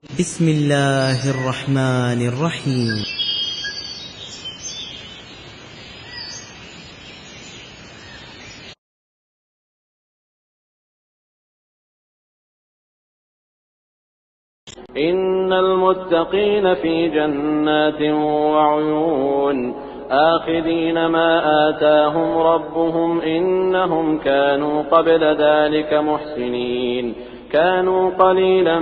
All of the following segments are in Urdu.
بسم الله الرحمن الرحيم. إن المتقين في جنات وعيون آخذين ما آتاهم ربهم إنهم كانوا قبل ذلك محسنين كانوا قليلا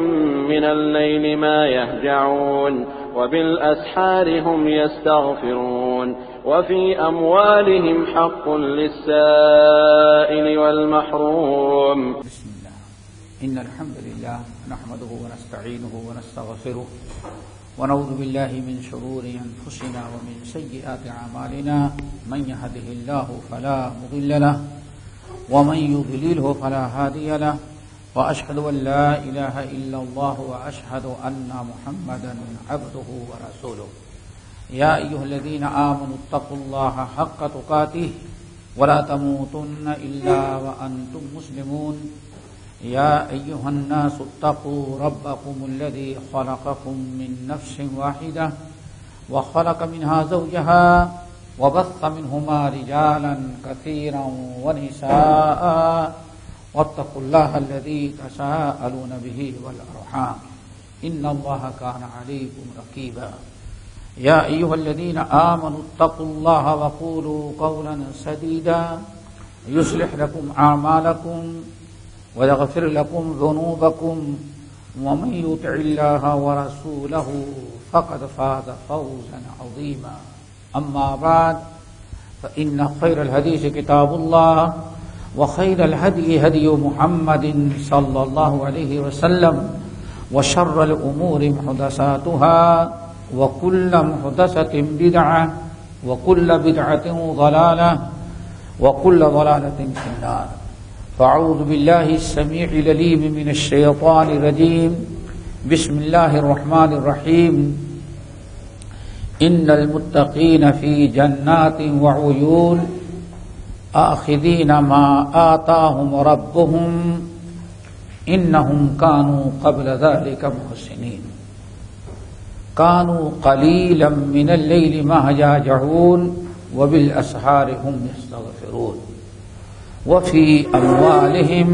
من الليل ما يهجعون وبالأسحار هم يستغفرون وفي أموالهم حق للسائل والمحروم. بسم الله. إن الحمد لله نحمده ونستعينه ونستغفره ونعوذ بالله من شرور أنفسنا ومن سيئات أعمالنا من يهده الله فلا مضل له ومن يضلله فلا هادي له وأشهد أن لا إله إلا الله وأشهد أن محمدا عبده ورسوله. يا أيها الذين آمنوا اتقوا الله حق تقاته ولا تموتن إلا وأنتم مسلمون. يا أيها الناس اتقوا ربكم الذي خلقكم من نفس واحدة وخلق منها زوجها وبث منهما رجالا كثيرا ونساء واتقوا الله الذي تساءلون به والأرحام إن الله كان عليكم رقيبا. يا أيها الذين آمنوا اتقوا الله وقولوا قولا سديدا يصلح لكم أعمالكم ويغفر لكم ذنوبكم ومن يطع الله ورسوله فقد فاز فوزا عظيما. أما بعد فإن خير الحديث كتاب الله وخير الهدي هدي محمد صلى الله عليه وسلم وشر الأمور محدثاتها وكل محدثة بدعة وكل بدعة ضلالة وكل ضلالة في النار. فأعوذ بالله السميع العليم من الشيطان الرجيم. بسم الله الرحمن الرحيم. إن المتقين في جنات وعيون آخذين ما آتاهم ربهم إنهم كانوا قبل ذلك محسنين كانوا قليلا من الليل ما يهجعون وبالأسحار هم يستغفرون وفي أموالهم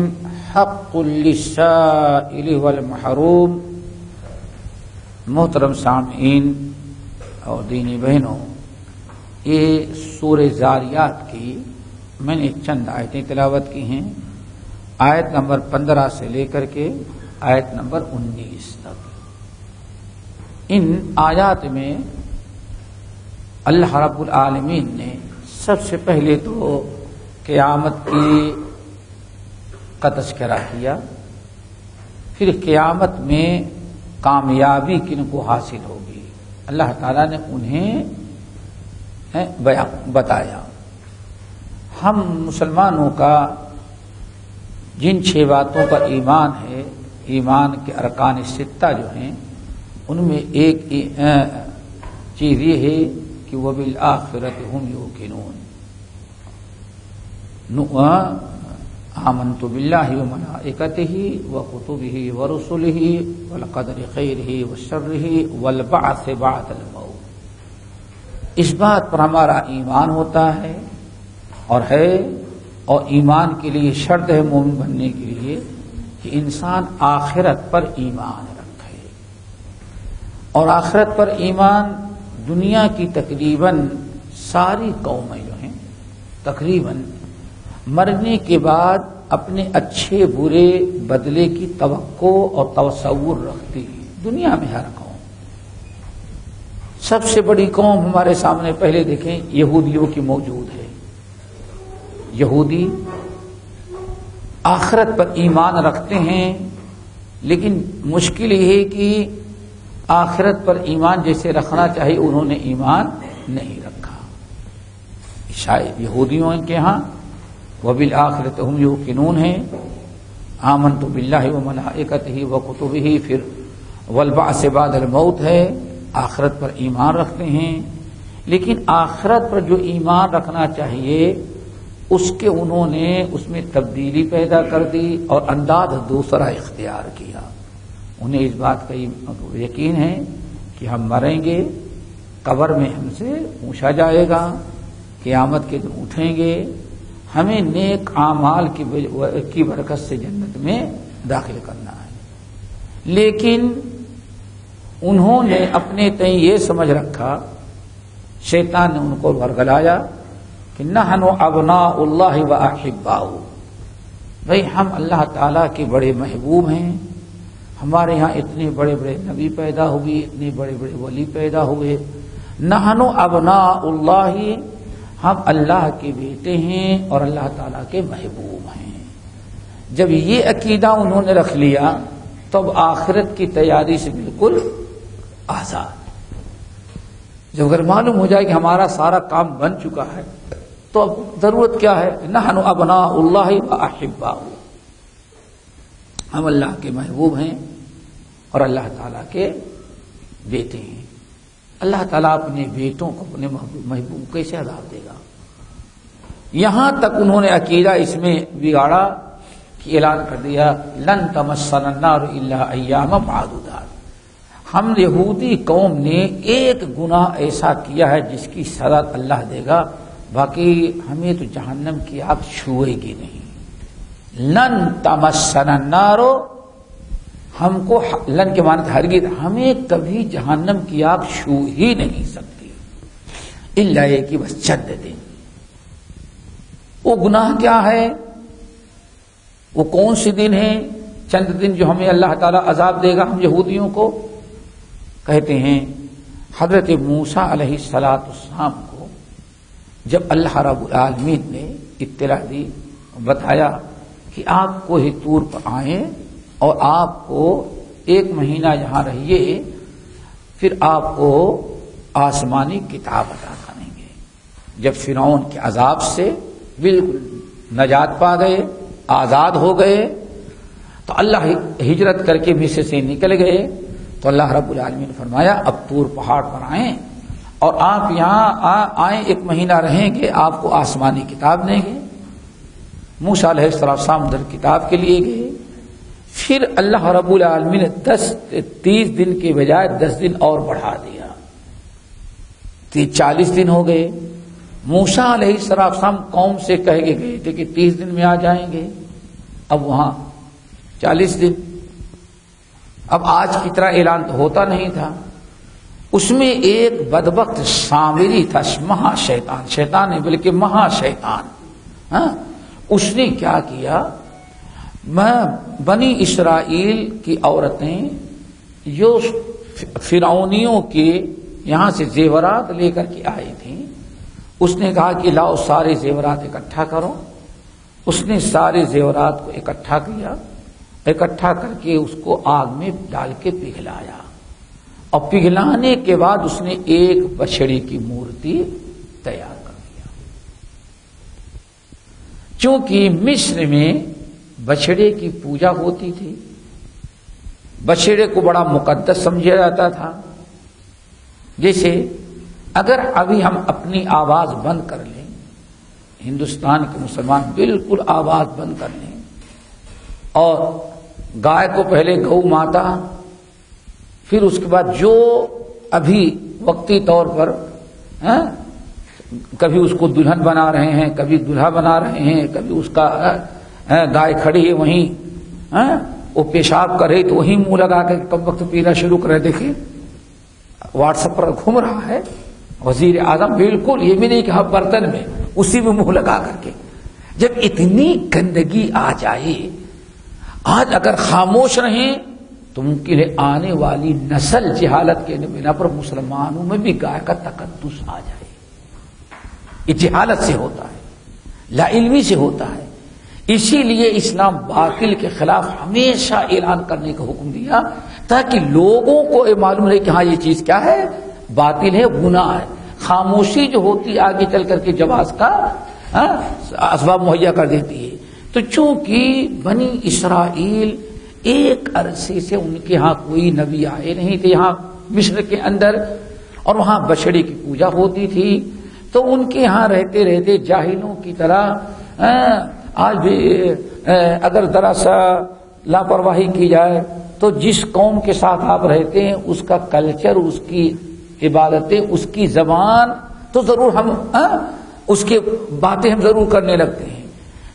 حق للسائل والمحروم. محترم سامعین اور دینی بہنوں، یہ سورہ زاریات کی میں نے چند آیتیں تلاوت کی ہیں، آیت نمبر 15 سے لے کر کے آیت نمبر 19 تک. ان آیات میں اللہ رب العالمین نے سب سے پہلے تو قیامت کا تذکرہ کیا، پھر قیامت میں کامیابی کن کو حاصل ہوگی اللہ تعالیٰ نے انہیں بتایا. ہم مسلمانوں کا جن 6 باتوں پر ایمان ہے، ایمان کے ارکان 6 جو ہیں، ان میں ایک چیز یہ ہے کہ وبالآخرۃ ہم یوقنون. آمنت باللہ وملائکتہ وکتبہ ورسلہ والقدر خیرہ وشرہ والبعث بعد الموت. اس بات پر ہمارا ایمان ہوتا ہے اور ایمان کے لیے شرط ہے مومن بننے کے لیے کہ انسان آخرت پر ایمان رکھے. اور آخرت پر ایمان دنیا کی تقریباً ساری قومیں جو ہیں تقریباً مرنے کے بعد اپنے اچھے برے بدلے کی توقع اور تصور رکھتی ہے. دنیا میں ہر قوم، سب سے بڑی قوم ہمارے سامنے پہلے دیکھیں یہودیوں کی موجود ہے. یہودی آخرت پر ایمان رکھتے ہیں، لیکن مشکل یہ ہے کہ آخرت پر ایمان جیسے رکھنا چاہیے انہوں نے ایمان نہیں رکھا. شاید یہودیوں کے ہاں وبالآخرۃ ہم یوقنون ہیں، آمنت باللہ وملائکتہ وکتبہ، پھر والبعث بعد الموت ہے، آخرت پر ایمان رکھتے ہیں. لیکن آخرت پر جو ایمان رکھنا چاہیے اس کے انہوں نے اس میں تبدیلی پیدا کر دی اور انداز دوسرا اختیار کیا. انہیں اس بات کا یقین ہے کہ ہم مریں گے، قبر میں ہم سے پوچھا جائے گا، قیامت کے دن اٹھیں گے، ہمیں نیک اعمال کی برکت سے جنت میں داخل کرنا ہے۔ لیکن انہوں نے اپنے تئیں یہ سمجھ رکھا، شیطان نے ان کو ورگلایا کہ نحن ابناء اللہ و احباؤہ، بھئی ہم اللہ تعالیٰ کے بڑے محبوب ہیں، ہمارے یہاں اتنے بڑے بڑے نبی پیدا ہوئے، اتنے بڑے بڑے ولی پیدا ہوئے، نحن ابناء اللہ، ہم اللہ کے بیٹے ہیں اور اللہ تعالیٰ کے محبوب ہیں۔ جب یہ عقیدہ انہوں نے رکھ لیا تب آخرت کی تیاری سے بالکل آزاد۔ جب اگر معلوم ہو جائے کہ ہمارا سارا کام بن چکا ہے تو اب ضرورت کیا ہے؟ نحن ابناء اللہ و احباؤہ، ہم اللہ کے محبوب ہیں اور اللہ تعالیٰ کے بیٹے ہیں۔ اللہ تعالیٰ اپنے بیٹوں کو اپنے محبوب کیسے عذاب دے گا؟ یہاں تک انہوں نے عقیدہ اس میں بگاڑا کہ اعلان کر دیا لن تمسنا النار الا ایاما معدودات، ہم یہودی قوم نے ایک گناہ ایسا کیا ہے جس کی سزا اللہ دے گا، باقی ہمیں تو جہنم کی آگ چھوئے گی نہیں۔ لن تمسنا النار، ہم کو لن کے معنی ہرگز، ہمیں کبھی جہنم کی آگ چھو ہی نہیں سکتی، الا یہ کہ بس چند دن۔ وہ گناہ کیا ہے؟ وہ کون سے دن ہیں چند دن جو ہمیں اللہ تعالیٰ عذاب دے گا ہم یہودیوں کو؟ کہتے ہیں حضرت موسیٰ علیہ السلام کو جب اللہ رب العالمین نے اطلاع دی، بتایا کہ آپ کوہ طور پر آئیں اور آپ کو 1 مہینہ یہاں رہیے، پھر آپ کو آسمانی کتاب عطا کریں گے۔ جب فرعون کے عذاب سے بالکل نجات پا گئے، آزاد ہو گئے، تو اللہ ہجرت کر کے مصر سے نکل گئے، تو اللہ رب العالمین نے فرمایا اب طور پہاڑ پر آئیں اور آپ یہاں آئیں، 1 مہینہ رہیں گے، آپ کو آسمانی کتاب دیں گے۔ موسیٰ علیہ السلام در کتاب کے لیے گئے، پھر اللہ رب العالمین نے 30 دن کے بجائے 10 دن اور بڑھا دیا، 40 دن ہو گئے۔ موسیٰ علیہ السلام قوم سے کہہ کے گئے تھے کہ 30 دن میں آ جائیں گے، اب وہاں 40 دن۔ اب آج کی طرح اعلان تو ہوتا نہیں تھا، اس میں ایک بدبخت سامری تھا، مہا شیطان، شیطان نہیں بلکہ مہا شیطان، اس نے کیا کیا، بنی اسرائیل کی عورتیں جو فرعونیوں کے یہاں سے زیورات لے کر کے آئی تھیں، اس نے کہا کہ لاؤ سارے زیورات اکٹھا کرو۔ اس نے سارے زیورات کو اکٹھا کیا، اکٹھا کر کے اس کو آگ میں ڈال کے پگھلایا، اور پگھلانے کے بعد اس نے ایک بچڑے کی مورتی تیار کر دیا۔ چونکہ مصر میں بچڑے کی پوجا ہوتی تھی، بچڑے کو بڑا مقدس سمجھا جاتا تھا۔ جیسے اگر ابھی ہم اپنی آواز بند کر لیں، ہندوستان کے مسلمان بالکل آواز بند کر لیں اور گائے کو پہلے گو ماتا، پھر اس کے بعد جو ابھی وقتی طور پر کبھی اس کو دلہن بنا رہے ہیں، کبھی دلہا بنا رہے ہیں، کبھی اس کا گائے کھڑی ہے وہیں وہ پیشاب کر رہی تو وہیں منہ لگا کے کب وقت پینا شروع کرے۔ دیکھیں واٹس ایپ پر گھوم رہا ہے وزیر اعظم، بالکل یہ بھی نہیں کہ ہم برتن میں اسی میں منہ لگا کر کے۔ جب اتنی گندگی آ جائے، آج اگر خاموش رہیں تو ممکن ہے آنے والی نسل جہالت کے بنا پر مسلمانوں میں بھی گائے کا تقدس آ جائے۔ یہ جہالت سے ہوتا ہے، لا علمی سے ہوتا ہے۔ اسی لیے اسلام باطل کے خلاف ہمیشہ اعلان کرنے کا حکم دیا تاکہ لوگوں کو یہ معلوم رہے کہ ہاں یہ چیز کیا ہے، باطل ہے، گناہ ہے۔ خاموشی جو ہوتی آگے چل کر کے جواز کا اسباب مہیا کر دیتی ہے۔ تو چونکہ بنی اسرائیل ایک عرصے سے ان کے ہاں کوئی نبی آئے نہیں تھے یہاں مصر کے اندر، اور وہاں بچڑے کی پوجا ہوتی تھی، تو ان کے ہاں رہتے رہتے جاہلوں کی طرح آج بھی اگر ذرا سا لاپرواہی کی جائے تو جس قوم کے ساتھ آپ رہتے ہیں اس کا کلچر، اس کی عبادتیں، اس کی زبان تو ضرور ہم اس کی باتیں ہم ضرور کرنے لگتے ہیں.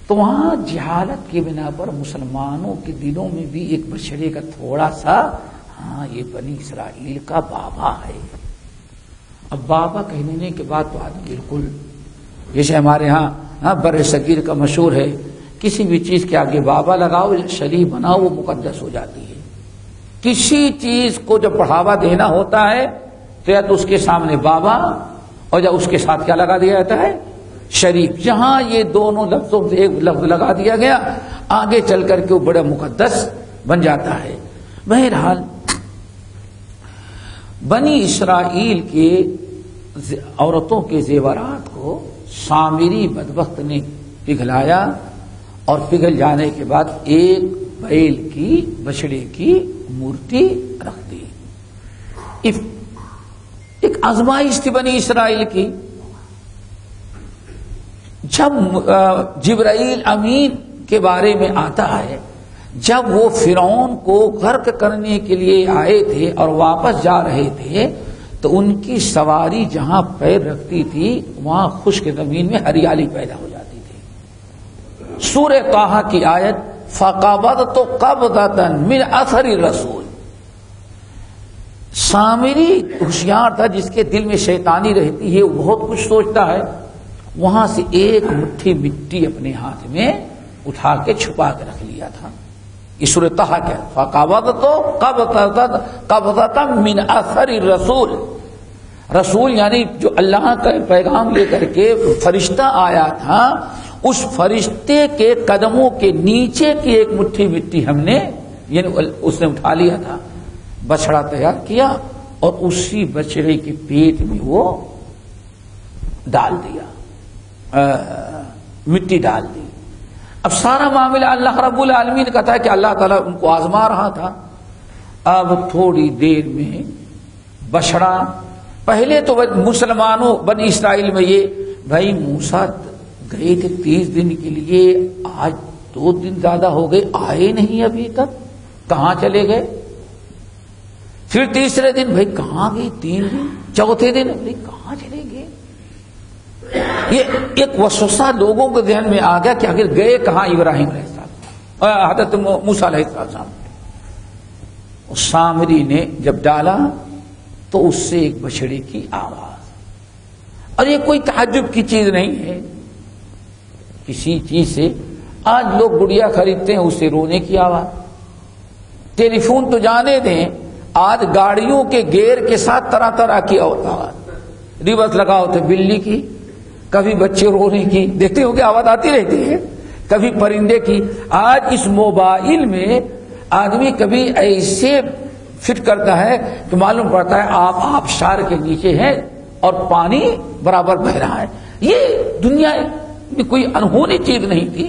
تو وہاں جہالت کی بنا پر مسلمانوں کے دلوں میں بھی ایک بچڑے کا تھوڑا سا یہ بنی اسرائیل کا بابا ہے. اب بابا کہنے کے بعد تو آدمی بالکل، جیسے ہمارے ہاں بر صغیر کا مشہور ہے، کسی بھی چیز کے آگے بابا لگاؤ، شریف بناؤ، وہ مقدس ہو جاتی ہے. کسی چیز کو جب بڑھاوا دینا ہوتا ہے تو یا تو اس کے سامنے بابا اور یا اس کے ساتھ کیا لگا دیا جاتا ہے؟ شریف. جہاں یہ دونوں لفظوں سے ایک لفظ لگا دیا گیا، آگے چل کر کے وہ بڑا مقدس بن جاتا ہے. بہرحال بنی اسرائیل کے عورتوں کے زیورات کو سامری بدبخت نے پگھلایا، اور پگھل جانے کے بعد ایک بیل کی، بچڑے کی مورتی رکھ دی. ایک آزمائش تھی بنی اسرائیل کی. جب جبرائیل امین کے بارے میں آتا ہے، جب وہ فرعون کو غرق کرنے کے لیے آئے تھے اور واپس جا رہے تھے تو ان کی سواری جہاں پیر رکھتی تھی وہاں خشک زمین میں ہریالی پیدا ہو جاتی تھی. سورہ طٰہٰ کی آیت فَقَبَضْتُ قَبْضَةً مِنْ أَثَرِ الرَّسُولِ. سامری ہوشیار تھا، جس کے دل میں شیطانی رہتی ہے، وہ بہت کچھ سوچتا ہے. وہاں سے ایک مٹھی مٹی اپنے ہاتھ میں اٹھا کے چھپا کے رکھ لیا تھا. یہ سورہ طٰہٰ کیا فَقَبَضْتُ قَبْضَةً مِنْ أَثَرِ الرَّسُولِ. رسول یعنی جو اللہ کا پیغام لے کر کے فرشتہ آیا تھا، اس فرشتے کے قدموں کے نیچے کی ایک مٹھی مٹی ہم نے، یعنی اس نے اٹھا لیا تھا، بچڑا تیار کیا اور اسی بچڑے کے پیٹ میں وہ ڈال دیا، مٹی ڈال دی. اب سارا معاملہ اللہ رب العالمین نے کہتا ہے کہ اللہ تعالیٰ ان کو آزما رہا تھا. اب تھوڑی دیر میں بچڑا، پہلے تو مسلمانوں بنی اسرائیل میں یہ بھائی موسیٰ گئے تھے 30 دن کے لیے، آج 2 دن زیادہ ہو گئے، آئے نہیں ابھی تک، کہاں چلے گئے؟ پھر تیسرے دن بھائی کہاں گئے؟ 3 دن. چوتھے دن بھائی کہاں چلے گئے؟ یہ ایک وسوسہ لوگوں کے ذہن میں آ گیا کہ آخر گئے کہاں ابراہیم علیہ السلام، حضرت موسیٰ علیہ السلام. سامری نے جب ڈالا تو اس سے ایک بچڑے کی آواز، اور یہ کوئی تعجب کی چیز نہیں ہے کسی چیز سے. آج لوگ گڑیا خریدتے ہیں، اسے رونے کی آواز. ٹیلی فون تو جانے دیں، آج گاڑیوں کے گیئر کے ساتھ طرح طرح کی آواز، ریورس لگاؤ تو بلی کی، کبھی بچے رونے کی، دیکھتے ہو کہ آواز آتی رہتی ہے، کبھی پرندے کی. آج اس موبائل میں آدمی کبھی ایسے فٹ کرتا ہے کہ معلوم پڑتا ہے آپ آبشار کے نیچے ہیں اور پانی برابر بہ رہا ہے. یہ دنیا میں کوئی انہونی چیز نہیں تھی.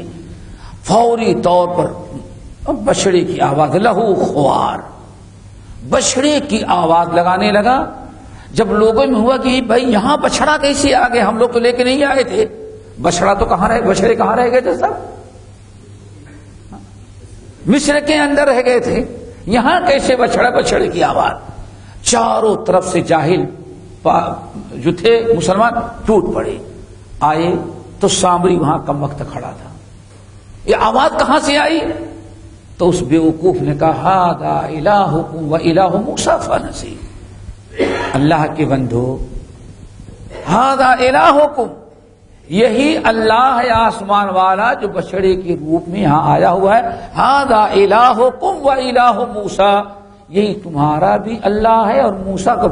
فوری طور پر بچڑے کی آواز، لہو خوار، بچڑے کی آواز لگانے لگا. جب لوگوں میں ہوا کہ بھائی یہاں بچڑا کیسے آ گئے، ہم لوگ تو لے کے نہیں آئے تھے، بچڑا تو کہاں رہے، بچڑے کہاں رہ گئے تھے؟ سب مصر کے اندر رہ گئے تھے، یہاں کیسے بچڑے کی آواز. چاروں طرف سے جاہل جو تھے مسلمان ٹوٹ پڑے. آئے تو سامری وہاں کم وقت کھڑا تھا. یہ آواز کہاں سے آئی؟ تو اس بیوقوف نے کہا ہذا الہکم و الہ موسیٰ فنسی. اللہ کے بندو، ہذا الہکم، یہی اللہ ہے آسمان والا جو بچڑے کے روپ میں یہاں آیا ہوا ہے. ہذا الہکم و الہ موسیٰ، یہی تمہارا بھی اللہ ہے اور موسیٰ کا.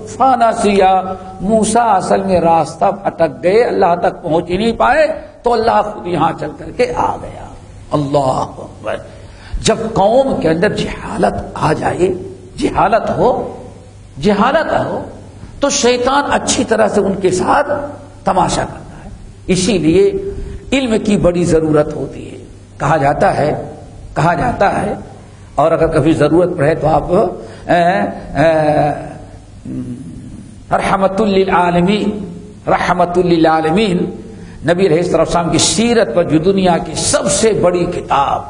فنسیا، موسیٰ اصل میں راستہ بھٹک گئے، اللہ تک پہنچ ہی نہیں پائے، تو اللہ خود یہاں چل کر کے آ گیا. اللہ اکبر. جب قوم کے اندر جہالت آ جائے، جہالت ہو تو شیطان اچھی طرح سے ان کے ساتھ تماشا کرتا ہے. اسی لیے علم کی بڑی ضرورت ہوتی ہے. کہا جاتا ہے اور اگر کبھی ضرورت پڑے تو آپ رحمت للعالمین نبی علیہ السلام کی سیرت پر، جو دنیا کی سب سے بڑی کتاب،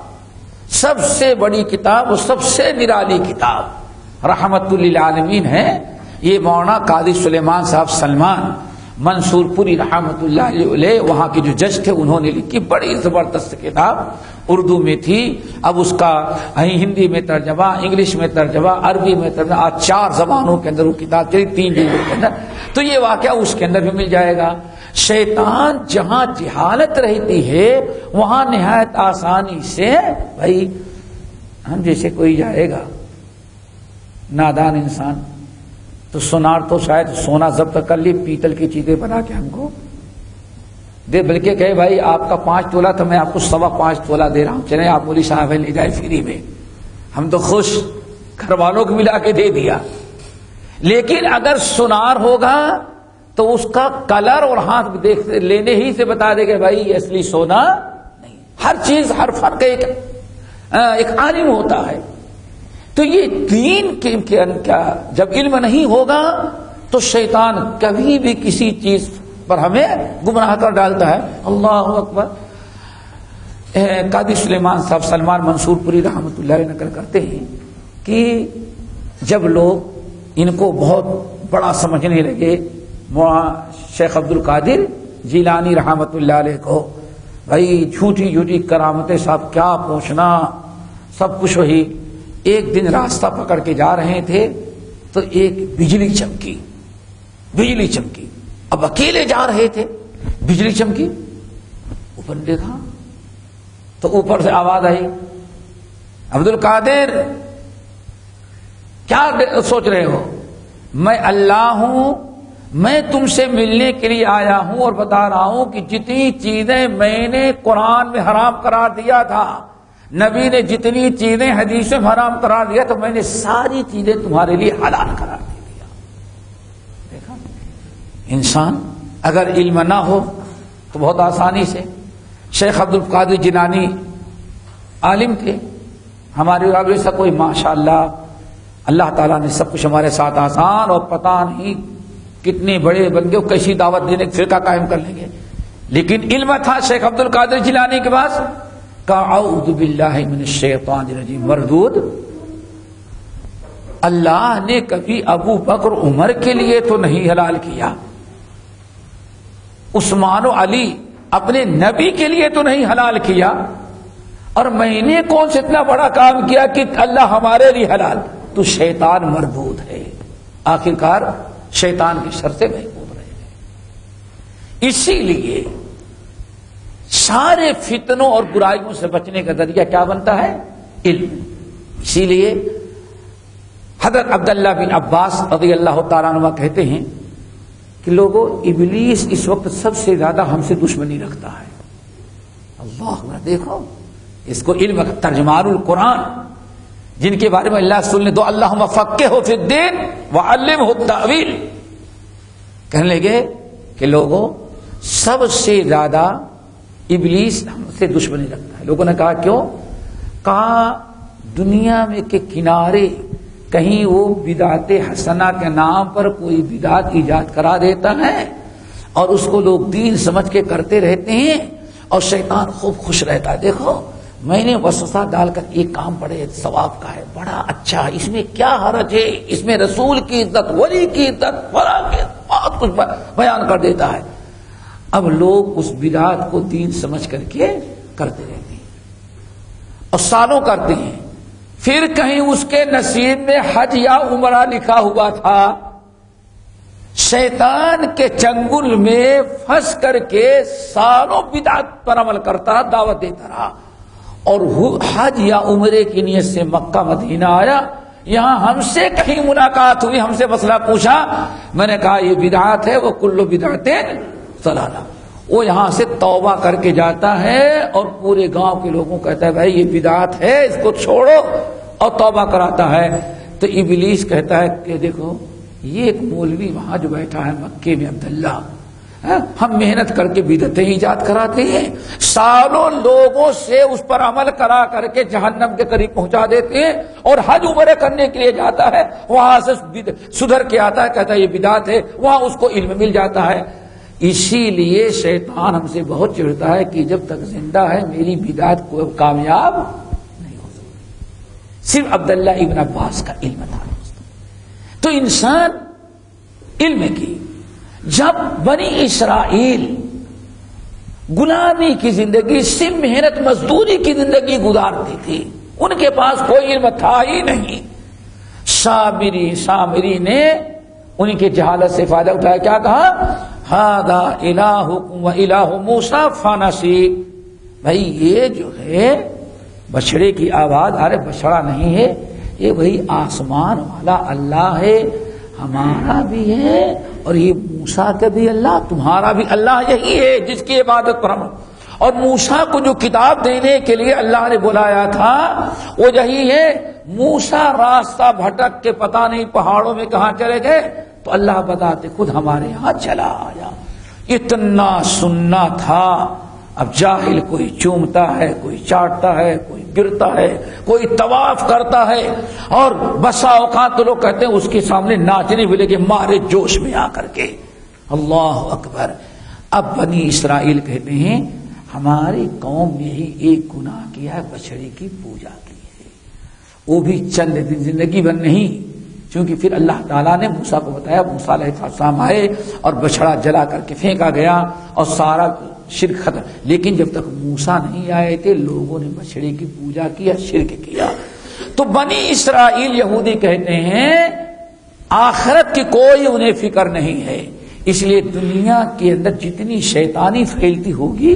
سب سے بڑی کتاب اور سب سے نرالی کتاب رحمت للعالمین ہے. یہ مولانا قاضی سلیمان صاحب سلمان منصور پوری رحمت اللہ علیہ وہاں کے جو جج تھے انہوں نے لکھی. بڑی زبردست کتاب اردو میں تھی. اب اس کا ہندی میں ترجمہ، انگلش میں ترجمہ، عربی میں ترجمہ، آج 4 زبانوں کے اندر وہ کتاب چلی، 3 جلدوں کے اندر. تو یہ واقعہ اس کے اندر بھی مل جائے گا. شیطان جہاں جہالت رہتی ہے وہاں نہایت آسانی سے، بھائی ہم جیسے کوئی جائے گا نادان انسان تو سونار تو شاید سونا ضبط کر لی، پیتل کی چیزیں بنا کے ہم کو دے، بلکہ کہے بھائی آپ کا 5 تولہ تھا، میں آپ کو 5.25 تولہ دے رہا ہوں، چلیں آپ مولوی صاحب لے جائے فری میں. ہم تو خوش، گھر والوں کو ملا کے دے دیا. لیکن اگر سونار ہوگا تو اس کا کلر اور ہاتھ دیکھ لینے ہی سے بتا دے گا بھائی یہ اصلی سونا نہیں. ہر چیز، ہر فرق ایک عالم ہوتا ہے. تو یہ دین کے جب علم نہیں ہوگا تو شیطان کبھی بھی کسی چیز پر ہمیں گمراہ کر ڈالتا ہے. اللہ اکبر. قاضی سلیمان صاحب سلمان منصور پوری رحمت اللہ علیہ نقل کرتے ہیں کہ جب لوگ ان کو بہت بڑا سمجھنے لگے شیخ عبد القادر جیلانی رحمت اللہ علیہ کو، بھائی جھوٹی کرامتیں صاحب کیا پوچھنا، سب کچھ وہی. ایک دن راستہ پکڑ کے جا رہے تھے تو ایک بجلی چمکی. اب اکیلے جا رہے تھے، بجلی چمکی، اوپر دیکھا تو اوپر سے آواز آئی، عبد القادر کیا سوچ رہے ہو؟ میں اللہ ہوں، میں تم سے ملنے کے لیے آیا ہوں اور بتا رہا ہوں کہ جتنی چیزیں میں نے قرآن میں حرام قرار دیا تھا، نبی نے جتنی چیزیں حدیث میں حرام قرار دیا تو میں نے ساری چیزیں تمہارے لیے حلال قرار دے دیا. دیکھا، انسان اگر علم نہ ہو تو بہت آسانی سے. شیخ عبد القادر جیلانی عالم تھے ہمارے والے ایسا کوئی، ماشاءاللہ اللہ تعالیٰ نے سب کچھ ہمارے ساتھ آسان، اور پتہ نہیں کتنے بڑے بندے کو کیسی دعوت دینے کا فرقہ قائم کر لیں گے. لیکن علم تھا شیخ عبد القادر جیلانی کے پاس. اعوذ باللہ من الشیطان الرجیم مردود. اللہ نے کبھی ابو بکر عمر کے لیے تو نہیں حلال کیا، عثمان و علی اپنے نبی کے لیے تو نہیں حلال کیا، اور میں نے کون سے اتنا بڑا کام کیا کہ اللہ ہمارے لیے حلال؟ تو شیطان مردود ہے. آخرکار شیطان کی شر سے محفوظ رہے. اسی لیے سارے فتنوں اور برائیوں سے بچنے کا ذریعہ کیا بنتا ہے؟ علم. اسی لیے حضرت عبداللہ بن عباس رضی اللہ تعالیٰ عنہ کہتے ہیں کہ لوگوں، ابلیس اس وقت سب سے زیادہ ہم سے دشمنی رکھتا ہے. اللہ دیکھو اس کو علم ترجمان القرآن جن کے بارے میں اللہ رسول نے دو اللہم فقہہ فی الدین وعلمہ التأویل کہنے لگے کہ لوگوں سب سے زیادہ ابلیس ہم سے دشمنی رکھتا ہے. لوگوں نے کہا کیوں؟ کہا دنیا میں کے کنارے کہیں وہ بدعت حسنہ کے نام پر کوئی بدعت ایجاد کرا دیتا ہے اور اس کو لوگ دین سمجھ کے کرتے رہتے ہیں اور شیطان خوب خوش رہتا ہے. دیکھو میں نے وسوسہ ڈال کر ایک کام بڑے ثواب کا ہے، بڑا اچھا، اس میں کیا حرج ہے، اس میں رسول کی عزت، ولی کی عزت، فلاں کی بہت کچھ بیان کر دیتا ہے. اب لوگ اس بدعت کو دین سمجھ کر کے کرتے رہتے ہیں اور سالوں کرتے ہیں. پھر کہیں اس کے نصیب میں حج یا عمرہ لکھا ہوا تھا، شیطان کے چنگل میں پھنس کر کے سالوں بدعت پر عمل کرتا رہا، دعوت دیتا رہا، اور حج یا عمرے کی نیت سے مکہ مدینہ آیا. یہاں ہم سے کہیں ملاقات ہوئی، ہم سے مسئلہ پوچھا، میں نے کہا یہ بدعت ہے، وہ کل بدعت ضلالہ. وہ یہاں سے توبہ کر کے جاتا ہے اور پورے گاؤں کے لوگوں کو کہتا ہے بھائی یہ بدعت ہے، اس کو چھوڑو، اور توبہ کراتا ہے. تو ابلیس کہتا ہے کہ دیکھو یہ ایک مولوی وہاں جو بیٹھا ہے مکے میں عبداللہ، ہم محنت کر کے بدعتیں ایجاد کراتے ہیں، سالوں لوگوں سے اس پر عمل کرا کر کے جہنم کے قریب پہنچا دیتے ہیں، اور حج عمرے کرنے کے لیے جاتا ہے، وہاں سے سدھر کے آتا ہے، کہتا ہے یہ بدعت ہے، وہاں اس کو علم مل جاتا ہے. اسی لیے شیطان ہم سے بہت چڑھتا ہے کہ جب تک زندہ ہے میری بدعت کو کامیاب نہیں ہو صرف عبداللہ ابن عباس کا علم تھا دوستوں. تو انسان علم کی جب بنی اسرائیل غلامی کی زندگی صرف محنت مزدوری کی زندگی گزارتی تھی، ان کے پاس کوئی علم تھا ہی نہیں. سامری نے ان کی جہالت سے فائدہ اٹھایا، کیا کہا؟ ھذا الہکم و الہ موسیٰ فنسی. بھائی یہ جو ہے بچڑے کی آواز، ارے بچڑا نہیں ہے، یہ وہی آسمان والا اللہ ہے، ہمارا بھی ہے اور یہ موسیٰ کا بھی اللہ، تمہارا بھی اللہ یہی ہے جس کی عبادت پر ہم. اور موسیٰ کو جو کتاب دینے کے لیے اللہ نے بلایا تھا وہ یہی ہے. موسیٰ راستہ بھٹک کے پتہ نہیں پہاڑوں میں کہاں چلے گئے تو اللہ بتاتے خود ہمارے یہاں چلا آیا. اتنا سننا تھا. اب جاہل کوئی چومتا ہے، کوئی چاٹتا ہے، کوئی گرتا ہے، کوئی طواف کرتا ہے، اور بسا اوقات تو لوگ کہتے ہیں اس کے سامنے ناچنے بھی لگے مارے جوش میں آ کر کے. اللہ اکبر. اب بنی اسرائیل کہتے ہیں ہماری قوم نے ہی ایک گناہ کیا ہے، بچڑے کی پوجا کی ہے، وہ بھی چند دن، زندگی بھر نہیں. چونکہ پھر اللہ تعالیٰ نے موسیٰ کو بتایا، موسیٰ علیہ السلام آئے اور بچڑا جلا کر کے پھینکا گیا اور سارا شرک ختم. لیکن جب تک موسیٰ نہیں آئے تھے لوگوں نے بچڑے کی پوجا کیا، شرک کیا. تو بنی اسرائیل یہودی کہتے ہیں آخرت کی کوئی انہیں فکر نہیں ہے، اس لیے دنیا کے اندر جتنی شیطانی پھیلتی ہوگی،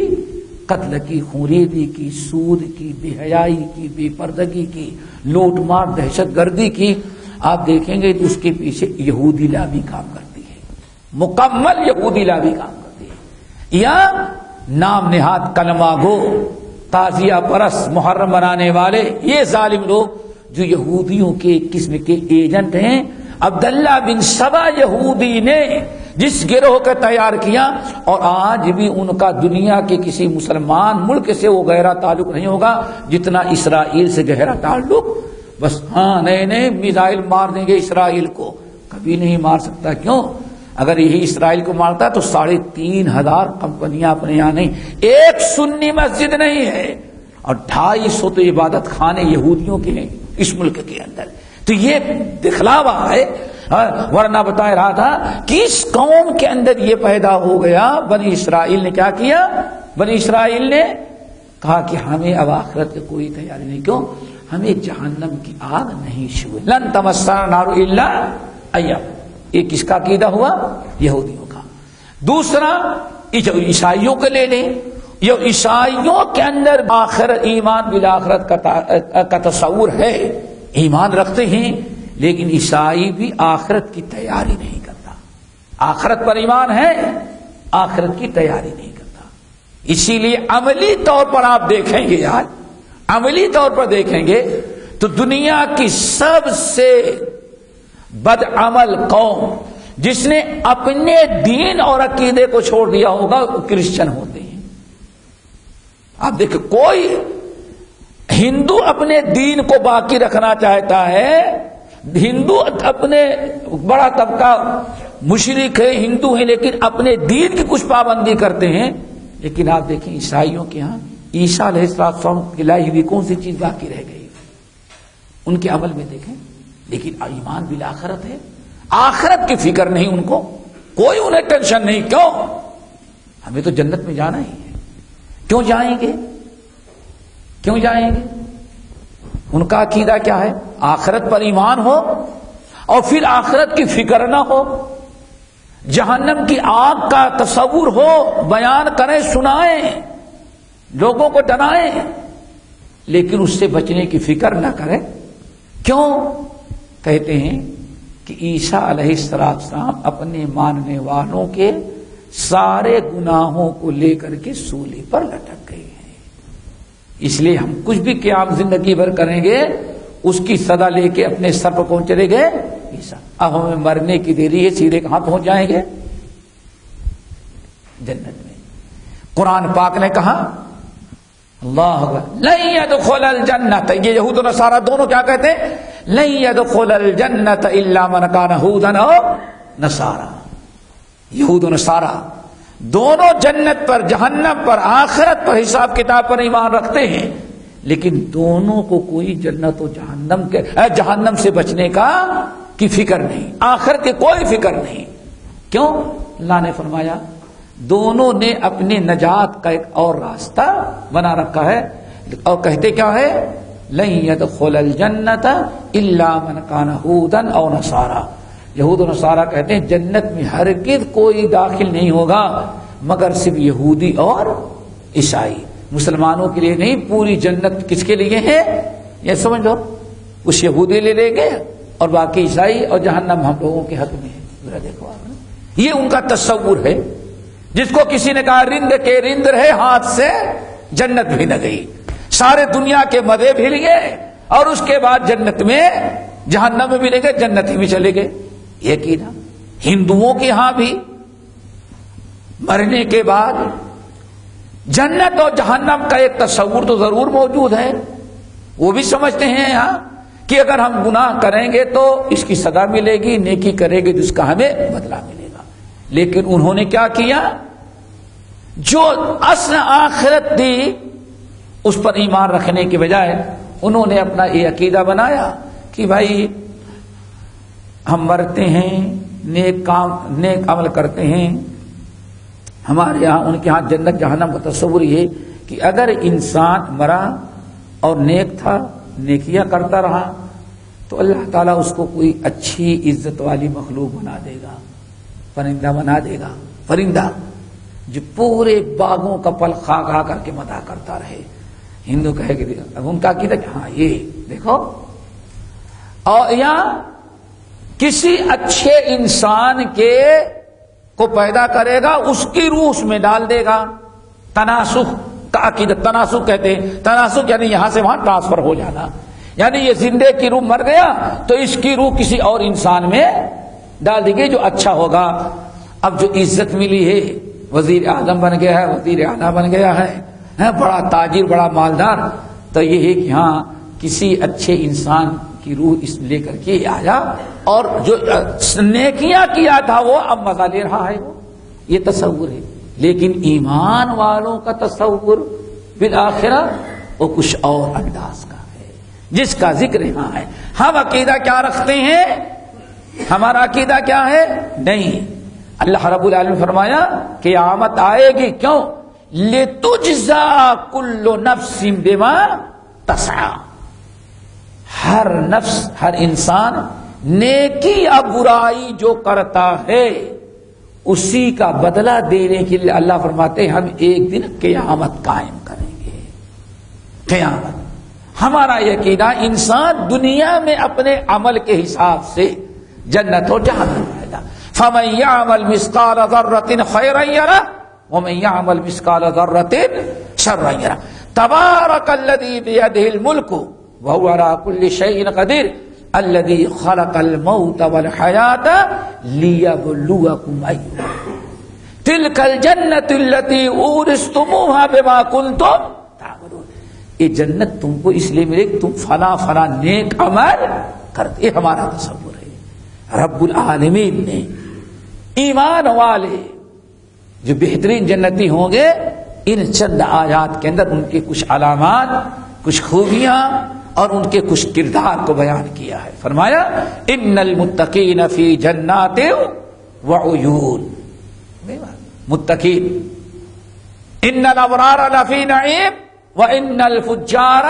قتل کی، خوریدی کی، سود کی، بے حیائی کی، بے پردگی کی، لوٹ مار، دہشت گردی کی، آپ دیکھیں گے تو اس کے پیچھے یہودی لابی کام کرتی ہے، مکمل یہودی لابی کام کرتی ہے. یا نام نہاد کلمہ گو، تعزیہ پرست، محرم بنانے والے، یہ ظالم لوگ جو یہودیوں کے ایک قسم کے ایجنٹ ہیں. عبداللہ بن سبا یہودی نے جس گروہ کا تیار کیا، اور آج بھی ان کا دنیا کے کسی مسلمان ملک سے وہ گہرا تعلق نہیں ہوگا جتنا اسرائیل سے گہرا تعلق. بس ہاں نئے نئے میزائل مار دیں گے اسرائیل کو، کبھی نہیں مار سکتا. کیوں؟ اگر یہی اسرائیل کو مارتا تو 3,500 کمپنیاں اپنے یہاں نہیں، ایک سنی مسجد نہیں ہے، اور 250 تو عبادت خانے یہودیوں کے ہیں اس ملک کے اندر. تو یہ دکھلاوا ہے. ورنہ بتا رہا تھا کہ اس قوم کے اندر یہ پیدا ہو گیا. بنی اسرائیل نے کیا کیا؟ بنی اسرائیل نے کہا کہ ہمیں اب آخرت کی کوئی تیاری نہیں. کیوں؟ ہمیں جہنم کی آگ نہیں چھوئے. لن تمسنا النار الا ایام. یہ کس کا عقیدہ ہوا؟ یہودیوں کا. دوسرا عیسائیوں کو لے لیں. یہ عیسائیوں کے اندر آخر ایمان بالآخرت کا تصور ہے، ایمان رکھتے ہیں، لیکن عیسائی بھی آخرت کی تیاری نہیں کرتا. آخرت پر ایمان ہے، آخرت کی تیاری نہیں کرتا. اسی لیے عملی طور پر آپ دیکھیں گے، یار عملی طور پر دیکھیں گے تو دنیا کی سب سے بدعمل قوم جس نے اپنے دین اور عقیدے کو چھوڑ دیا ہوگا وہ کرسچن ہوتے ہیں. آپ دیکھیں کوئی ہندو اپنے دین کو باقی رکھنا چاہتا ہے، ہندو اپنے بڑا طبقہ مشرک ہے، ہندو ہے، لیکن اپنے دین کی کچھ پابندی کرتے ہیں. لیکن آپ دیکھیں عیسائیوں کے ہاں عیسیٰ علیہ السلام کی لائی ہوئی کون سی چیز باقی رہ گئی ان کے عمل میں دیکھیں. لیکن ایمان بالآخرت ہے، آخرت کی فکر نہیں ان کو، کوئی انہیں ٹینشن نہیں. کیوں؟ ہمیں تو جنت میں جانا ہی ہے. کیوں جائیں گے؟ کیوں جائیں گے؟ ان کا عقیدہ کیا ہے؟ آخرت پر ایمان ہو اور پھر آخرت کی فکر نہ ہو، جہنم کی آگ کا تصور ہو، بیان کریں، سنائیں، لوگوں کو ڈرائیں، لیکن اس سے بچنے کی فکر نہ کریں. کیوں؟ کہتے ہیں کہ عیسیٰ علیہ السلام اپنے ماننے والوں کے سارے گناہوں کو لے کر کے سولی پر لٹک گئے ہیں. اس لیے ہم کچھ بھی قیام زندگی بھر کریں گے اس کی سزا لے کے اپنے سر پر کون چلے گئے؟ عیسیٰ. اب ہمیں مرنے کی دیری ہے، سیدھے کہاں پہنچ جائیں گے؟ جنت میں. قرآن پاک نے کہا اللہ لن يدخل الجنت، یہ یہود و نصارہ دونوں کیا کہتے ہیں؟ لن يدخل الجنت الا من كان هودا او نصارى. یہود و نصارہ دونوں جنت پر، جہنم پر، آخرت پر، حساب کتاب پر ایمان رکھتے ہیں، لیکن دونوں کو کوئی جنت و جہنم سے بچنے کی فکر نہیں، آخر کی کوئی فکر نہیں. کیوں؟ اللہ نے فرمایا دونوں نے اپنے نجات کا ایک اور راستہ بنا رکھا ہے، اور کہتے کیا ہے؟ لن يدخل الجنت الا من كان هودا او نصارا. یہود و نصارا کہتے ہیں جنت میں ہرگز کوئی داخل نہیں ہوگا مگر صرف یہودی اور عیسائی. مسلمانوں کے لیے نہیں، پوری جنت کس کے لیے ہے یہ سمجھ لو. اس یہودی لے لیں گے اور باقی عیسائی، اور جہنم ہم لوگوں کے حق میں ہے. ذرا دیکھو آپ، یہ ان کا تصور ہے. جس کو کسی نے کہا رند کے رند رہے ہاتھ سے جنت بھی نہ گئی، سارے دنیا کے مزے بھی لیے اور اس کے بعد جنت میں جہنم میں بھی لے گئے، جنت ہی میں چلے گئے. یہ کی نا ہندوؤں کے ہاں بھی مرنے کے بعد جنت اور جہنم کا ایک تصور تو ضرور موجود ہے. وہ بھی سمجھتے ہیں یہاں کہ اگر ہم گناہ کریں گے تو اس کی سزا ملے گی، نیکی کریں گے تو اس کا ہمیں بدلہ ملے گا. لیکن انہوں نے کیا کیا؟ جو اصل آخرت تھی اس پر ایمان رکھنے کے بجائے انہوں نے اپنا یہ عقیدہ بنایا کہ بھائی ہم مرتے ہیں، نیک عمل کرتے ہیں. ہمارے یہاں ان کے ہاں جنت جہنم کا تصور یہ کہ اگر انسان مرا اور نیک تھا، نیکیاں کرتا رہا، تو اللہ تعالیٰ اس کو کوئی اچھی عزت والی مخلوق بنا دے گا، پرندہ بنا دے گا. پرندہ جو پورے باغوں کا پھل کھا کھا کر کے مزہ کرتا رہے. ہندو کہے کہ اب ان کا عقیدہ کہ ہاں یہ دیکھو. اور یا کسی اچھے انسان کو پیدا کرے گا، اس کی روح اس میں ڈال دے گا. تناسخ کا عقیدہ، تناسخ کہتے ہیں. تناسخ یعنی یہاں سے وہاں ٹرانسفر ہو جانا، یعنی یہ زندے کی روح مر گیا تو اس کی روح کسی اور انسان میں ڈال دی گئی جو اچھا ہوگا. اب جو عزت ملی ہے، وزیر اعظم بن گیا ہے، وزیر اعلیٰ بن گیا ہے، بڑا تاجر، بڑا مالدار، تو یہ ہے کہ ہاں کسی اچھے انسان کی روح اس لے کر کے آیا اور جو نیکیاں کیا تھا وہ اب مزہ لے رہا ہے. یہ تصور ہے. لیکن ایمان والوں کا تصور بالآخرہ وہ کچھ اور انداز کا ہے جس کا ذکر یہاں ہے. ہم عقیدہ کیا رکھتے ہیں؟ ہمارا عقیدہ کیا ہے؟ نہیں. اللہ رب العالمین فرمایا کہ قیامت آئے گی، کیوں؟ لِتُجْزَى كُلُّ نَفْسٍ بِمَا تَسْعَى. ہر نفس، ہر انسان نیکی یا برائی جو کرتا ہے اسی کا بدلہ دینے کے لیے اللہ فرماتے ہیں ہم ایک دن قیامت قائم کریں گے. قیامت ہمارا یقینا انسان دنیا میں اپنے عمل کے حساب سے جنت اور جہنم پائے گا. فَمَن يَعْمَلْ مِثْقَالَ ذَرَّةٍ خَيْرًا يَرَهُ وَمَن يَعْمَلْ مِثْقَالَ ذَرَّةٍ شَرًّا يَرَهُ. تَبَارَكَ الَّذِي بِيَدِهِ الْمُلْكُ وَهُوَ عَلَى كُلِّ شَيْءٍ قَدِيرٌ الَّذِي خَلَقَ الْمَوْتَ وَالْحَيَاةَ لِيَبْلُوَكُمْ أَيُّكُمْ تِلْكَ الْجَنَّةُ الَّتِي أُورِثْتُمُوهَا بِمَا كُنتُمْ تَعْمَلُونَ. یہ جنت تم کو اس لیے ملے کہ تم فلاں فلاں نیک عمل کرتے. یہ ہمارا تصور ہے. رب العالمین نے ایمان والے جو بہترین جنتی ہوں گے ان چند آیات کے اندر ان کے کچھ علامات، کچھ خوبیاں اور ان کے کچھ کردار کو بیان کیا ہے. فرمایا ان المتقین فی جنات وعیون. متقین ان الابرار لفی نعیم وان الفجار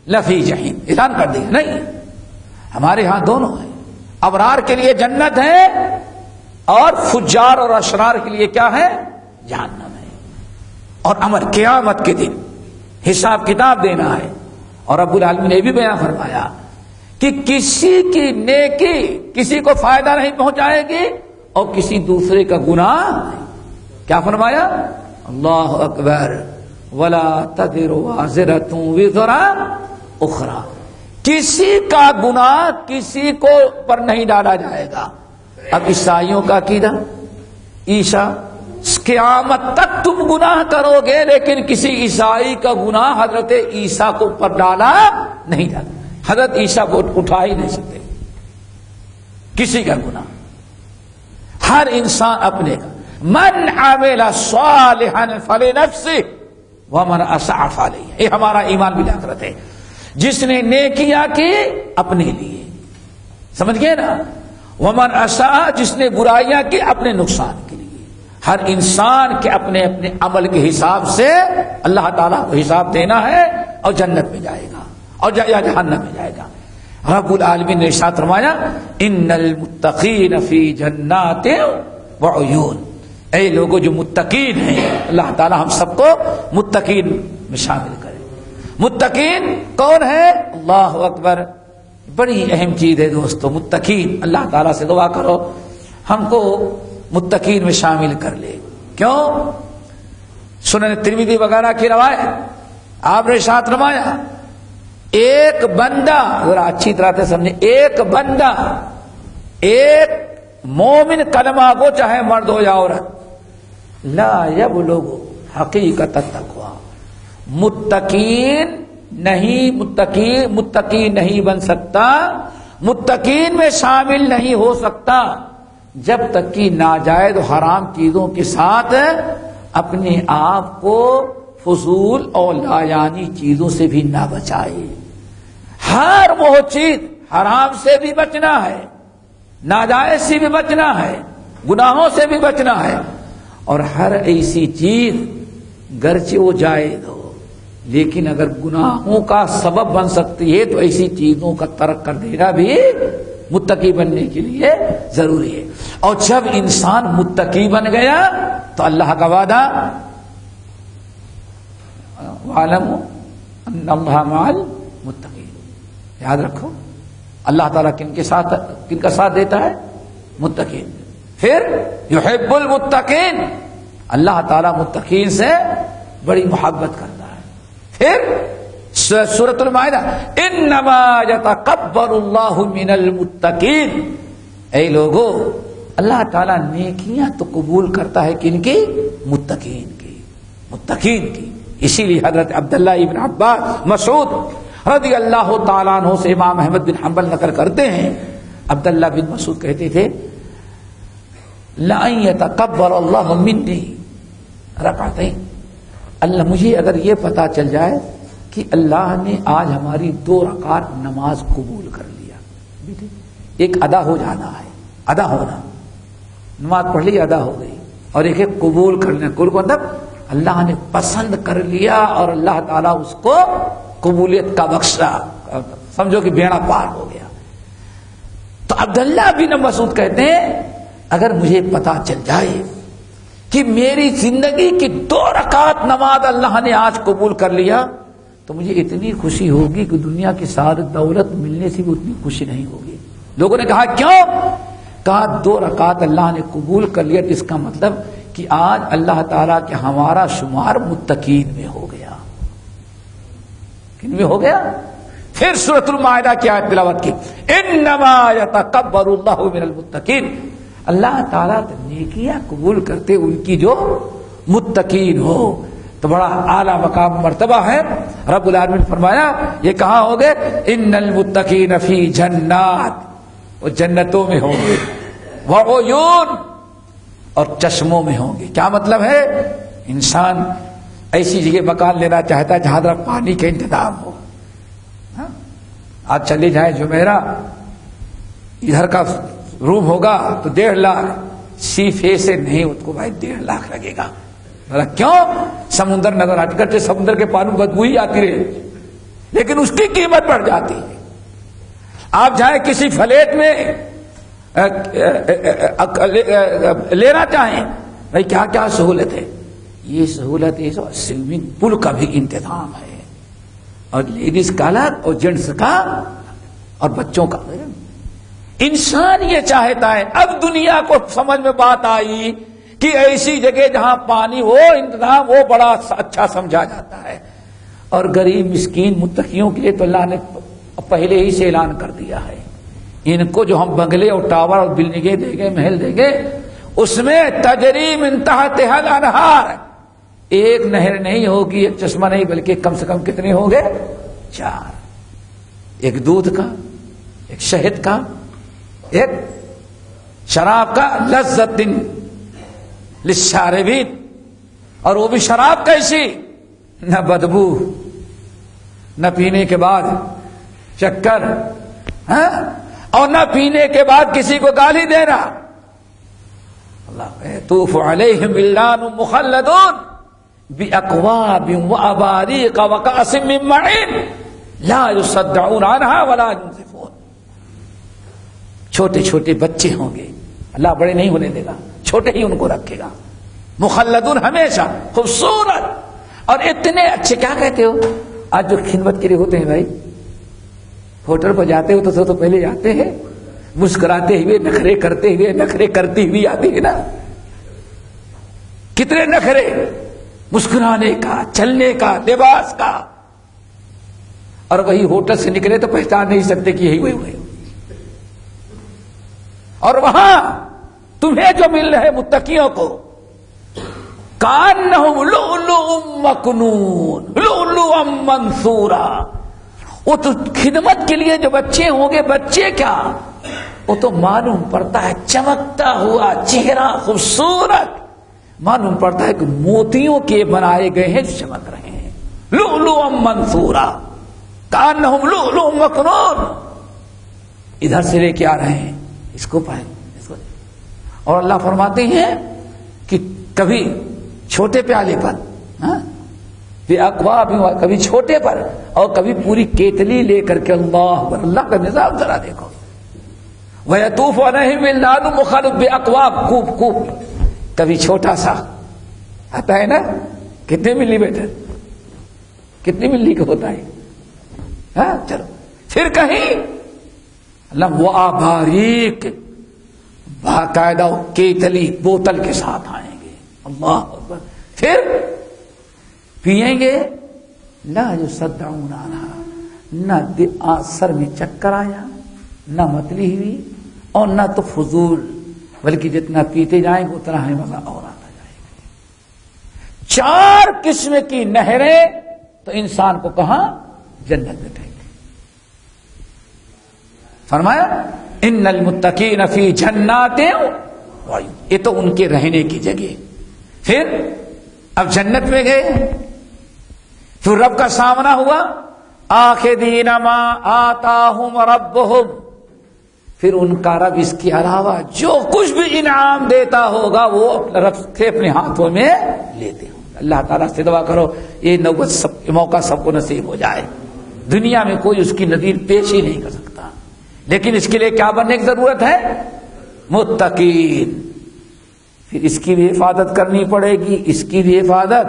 لفی جحیم. اعلان کر دیا نہیں، ہمارے ہاں دونوں ہیں. ابرار کے لیے جنت ہے اور فجار اور اشرار کے لیے کیا ہے؟ جہنم ہے. اور امر قیامت کے دن حساب کتاب دینا ہے. اور رب العالمین نے بھی بیان فرمایا کہ کسی کی نیکی کسی کو فائدہ نہیں پہنچائے گی اور کسی دوسرے کا گناہ. کیا فرمایا؟ اللہ اکبر. ولا تزر وازرۃ وزر اخرى. کسی کا گناہ کسی کو پر نہیں ڈالا جائے گا. اب عیسائیوں کا عقیدہ، عیسیٰ قیامت تک تم گناہ کرو گے لیکن کسی عیسائی کا گناہ حضرت عیسیٰ کو پر ڈالا نہیں جاتا. حضرت عیسیٰ کو اٹھا ہی نہیں سکتے کسی کا گناہ. ہر انسان اپنے کا. من عمل صالحا فلنفسه ومن اساء فعلیہ، یہ ہمارا ایمان بالآخرت ہے۔ جس نے نیکیاں کی اپنے لیے، سمجھ گئے نا، ومن اساء جس نے برائیاں کی اپنے نقصان کے لیے۔ ہر انسان کے اپنے اپنے عمل کے حساب سے اللہ تعالیٰ کو حساب دینا ہے، اور جنت میں جائے گا اور جہنم میں جائے گا۔ رب العالمین نے ارشاد فرمایا ان المتقین فی جنات وعیون، اے لوگوں جو متقین ہیں، اللہ تعالیٰ ہم سب کو متقین میں شامل کرے۔ متقین کون ہے؟ اللہ اکبر، بڑی اہم چیز ہے دوستو متقین۔ اللہ تعالیٰ سے دعا کرو ہم کو متقین میں شامل کر لے۔ کیوں؟ سنن ترمذی وغیرہ کی روایت، آپ نے ارشاد فرمایا ایک بندہ، ذرا اچھی طرح سے سمجھے، ایک بندہ، ایک مومن کلمہ گو چاہے مرد ہو یا عورت، لا یبلغ حقیقت التقوی، متقین نہیں بن سکتا، متقین میں شامل نہیں ہو سکتا جب تک کہ ناجائز و حرام چیزوں کے ساتھ اپنے آپ کو فضول اور لایانی چیزوں سے بھی نہ بچائے۔ ہر وہ چیز، حرام سے بھی بچنا ہے، ناجائز سے بھی بچنا ہے، گناہوں سے بھی بچنا ہے، اور ہر ایسی چیز گرچہ وہ جائز ہو لیکن اگر گناہوں کا سبب بن سکتی ہے تو ایسی چیزوں کا ترک کر دینا بھی متقی بننے کے لیے ضروری ہے۔ اور جب انسان متقی بن گیا تو اللہ کا وعدہ وَاعْلَمُوا أَنَّ اللَّهَ مَعَ الْمُتَّقِينَ، یاد رکھو اللہ تعالیٰ کن کا ساتھ دیتا ہے؟ متقین۔ پھر یحب المتقین، اللہ تعالیٰ متقین سے بڑی محبت کرتا ہے۔ پھر سورۃ المائدہ انما یتقبل اللہ من المتقین، اے لوگو اللہ تعالیٰ نیکیاں تو قبول کرتا ہے کن کی؟ متقین کی۔ اسی لیے حضرت عبداللہ ابن عباس مسعود رضی اللہ تعالیٰ عنہ سے امام احمد بن حنبل نقل کرتے ہیں، عبداللہ بن مسعود کہتے تھے لَأَن يَتَقَبَّلَ اللَّهُ مِنِّي رَكَعَتَيْن، اللہ مجھے اگر یہ پتا چل جائے کہ اللہ نے آج ہماری 2 رکعت نماز قبول کر لیا، ایک ادا ہو جانا ہے، ادا ہونا، نماز پڑھ لی ادا ہو گئی، اور ایک قبول کرنا، قبول کو مطلب اللہ نے پسند کر لیا اور اللہ تعالیٰ اس کو قبولیت کا بخشا، سمجھو کہ بیڑا پار ہو گیا۔ تو عبداللہ بن مسعود کہتے ہیں اگر مجھے پتا چل جائے کہ میری زندگی کی 2 رکعت نماز اللہ نے آج قبول کر لیا تو مجھے اتنی خوشی ہوگی کہ دنیا کی ساری دولت ملنے سے بھی اتنی خوشی نہیں ہوگی۔ لوگوں نے کہا کیوں؟ کہا 2 رکعت اللہ نے قبول کر لیا تو اس کا مطلب کہ آج اللہ تعالیٰ کے ہمارا شمار متقین میں ہو گیا۔ کن میں ہو گیا؟ پھر سورۃ المائدہ کی آیت تلاوت کی انما یتقبل اللہ من المتقین، اللہ تعالیٰ نیکیاں قبول کرتے ان کی جو متقین ہو۔ تو بڑا اعلیٰ مقام مرتبہ ہے۔ رب العالمین نے فرمایا یہ کہاں ہوں گے؟ ان المتقین فی جنات، وہ جنتوں میں ہوں گے، وعیون، اور چشموں میں ہوں گے۔ کیا مطلب ہے؟ انسان ایسی جگہ مکان لینا چاہتا ہے جہاں پر پانی کا انتظام ہو۔ آج چلے جائے جمیرہ، ادھر کا روم ہوگا تو 1.5 لاکھ، صرف ایسے نہیں، اس کو بھائی 1.5 لاکھ لگے گا۔ کیوں؟ سمندر نظر ہٹ کر سمندر کے پانی بدبو ہی آتی رہے، لیکن اس کی قیمت بڑھ جاتی ہے۔ آپ جائیں کسی فلیٹ میں لینا چاہیں، بھائی کیا کیا سہولت ہے؟ یہ سہولت ہے، سوئمنگ پول کا بھی انتظام ہے، اور لیڈیز کا الگ اور جینٹس کا اور بچوں کا۔ انسان یہ چاہتا ہے، اب دنیا کو سمجھ میں بات آئی کہ ایسی جگہ جہاں پانی ہو، انتظام ہو، بڑا اچھا سمجھا جاتا ہے۔ اور غریب مسکین متقیوں کے لیے تو اللہ نے پہلے ہی سے اعلان کر دیا ہے، ان کو جو ہم بنگلے اور ٹاور اور بلڈنگیں دیں گے، محل دیں گے، اس میں تجری من تحتها الانہار، ایک نہر نہیں ہوگی، ایک چشمہ نہیں، بلکہ کم سے کم کتنے ہوں گے؟ 4، ایک دودھ کا، ایک شہد کا، ایک شراب کا، لذت للشاربین، اور وہ بھی شراب کیسی؟ نہ بدبو، نہ پینے کے بعد چکر، اور نہ پینے کے بعد کسی کو گالی دینا. اللہ یطوف علیہم ولدان مخلدون باکواب واباریق وکأس من معین لا یصدعون عنہا ولا ينزفون. چھوٹے چھوٹے بچے ہوں گے، اللہ بڑے نہیں ہونے دے گا، چھوٹے ہی ان کو رکھے گا. مخلدون ہمیشہ خوبصورت اور اتنے اچھے. کیا کہتے ہو آج جو خدمت کے لیے ہوتے ہیں بھائی، ہوٹل پر جاتے ہو تو پہلے جاتے ہیں مسکراتے ہوئے، نخرے کرتے ہوئے، نخرے کرتی ہوئی آتے ہیں نا. کتنے نخرے، مسکرانے کا، چلنے کا، لباس کا. اور وہی ہوٹل سے نکلے تو پہچان نہیں سکتے کہ یہی ہوئے. اور وہاں تمہیں جو مل رہے متقیوں کو، کانہم لؤلؤ مکنون لؤلؤا منثورا. وہ تو خدمت کے لیے جو بچے ہوں گے، بچے کیا، وہ تو معلوم پڑتا ہے چمکتا ہوا چہرہ خوبصورت، معلوم پڑتا ہے کہ موتیوں کے بنائے گئے ہیں جو چمک رہے ہیں. لؤلؤا منثورا کانہم لؤلؤ مکنون. ادھر سے لے کے آ رہے ہیں، اس کو پائیں، اس کو. اور اللہ فرماتے ہیں کہ کبھی چھوٹے پیالے پر، اقواب، کبھی چھوٹے پر اور کبھی پوری کیتلی لے کر کے. اللہ کا نظام ذرا دیکھو. وَيَطُوفُ عَلَيْهِمْ وِلْدَانٌ مُخَلَّدٌ بِأَكْوَابٍ، کوپ کبھی چھوٹا سا آتا ہے نا. کتنے ملی بیٹر، کتنی ملی کا ہوتا ہے. چلو پھر کہیں اللہ وآباریق، باقاعدہ کیتلی بوتل کے ساتھ آئیں گے. اللہ اکبر. پھر پیئیں گے. لا یصدعون عنہا، نہ سر میں چکر آیا، نہ متلی ہوئی، اور نہ تو فضول، بلکہ جتنا پیتے جائیں گے اتنا ہی مزہ اور آتا جائے گا. 4 قسم کی نہریں تو انسان کو کہاں، جنت میں پھینکیں. فرمایا ان المتقین فی جنات وعیون، یہ تو ان کے رہنے کی جگہ. پھر اب جنت میں گئے، پھر رب کا سامنا ہوا. آخذین ما آتاہم ربہم، پھر ان کا رب اس کے علاوہ جو کچھ بھی انعام دیتا ہوگا وہ رب سے اپنے ہاتھوں میں لیتے ہوں. اللہ تعالیٰ سے دعا کرو یہ نوبت موقع سب کو نصیب ہو جائے. دنیا میں کوئی اس کی نظیر پیش ہی نہیں کر سکتا، لیکن اس کے لیے کیا بننے کی ضرورت ہے، متقین. پھر اس کی بھی حفاظت کرنی پڑے گی، اس کی بھی حفاظت،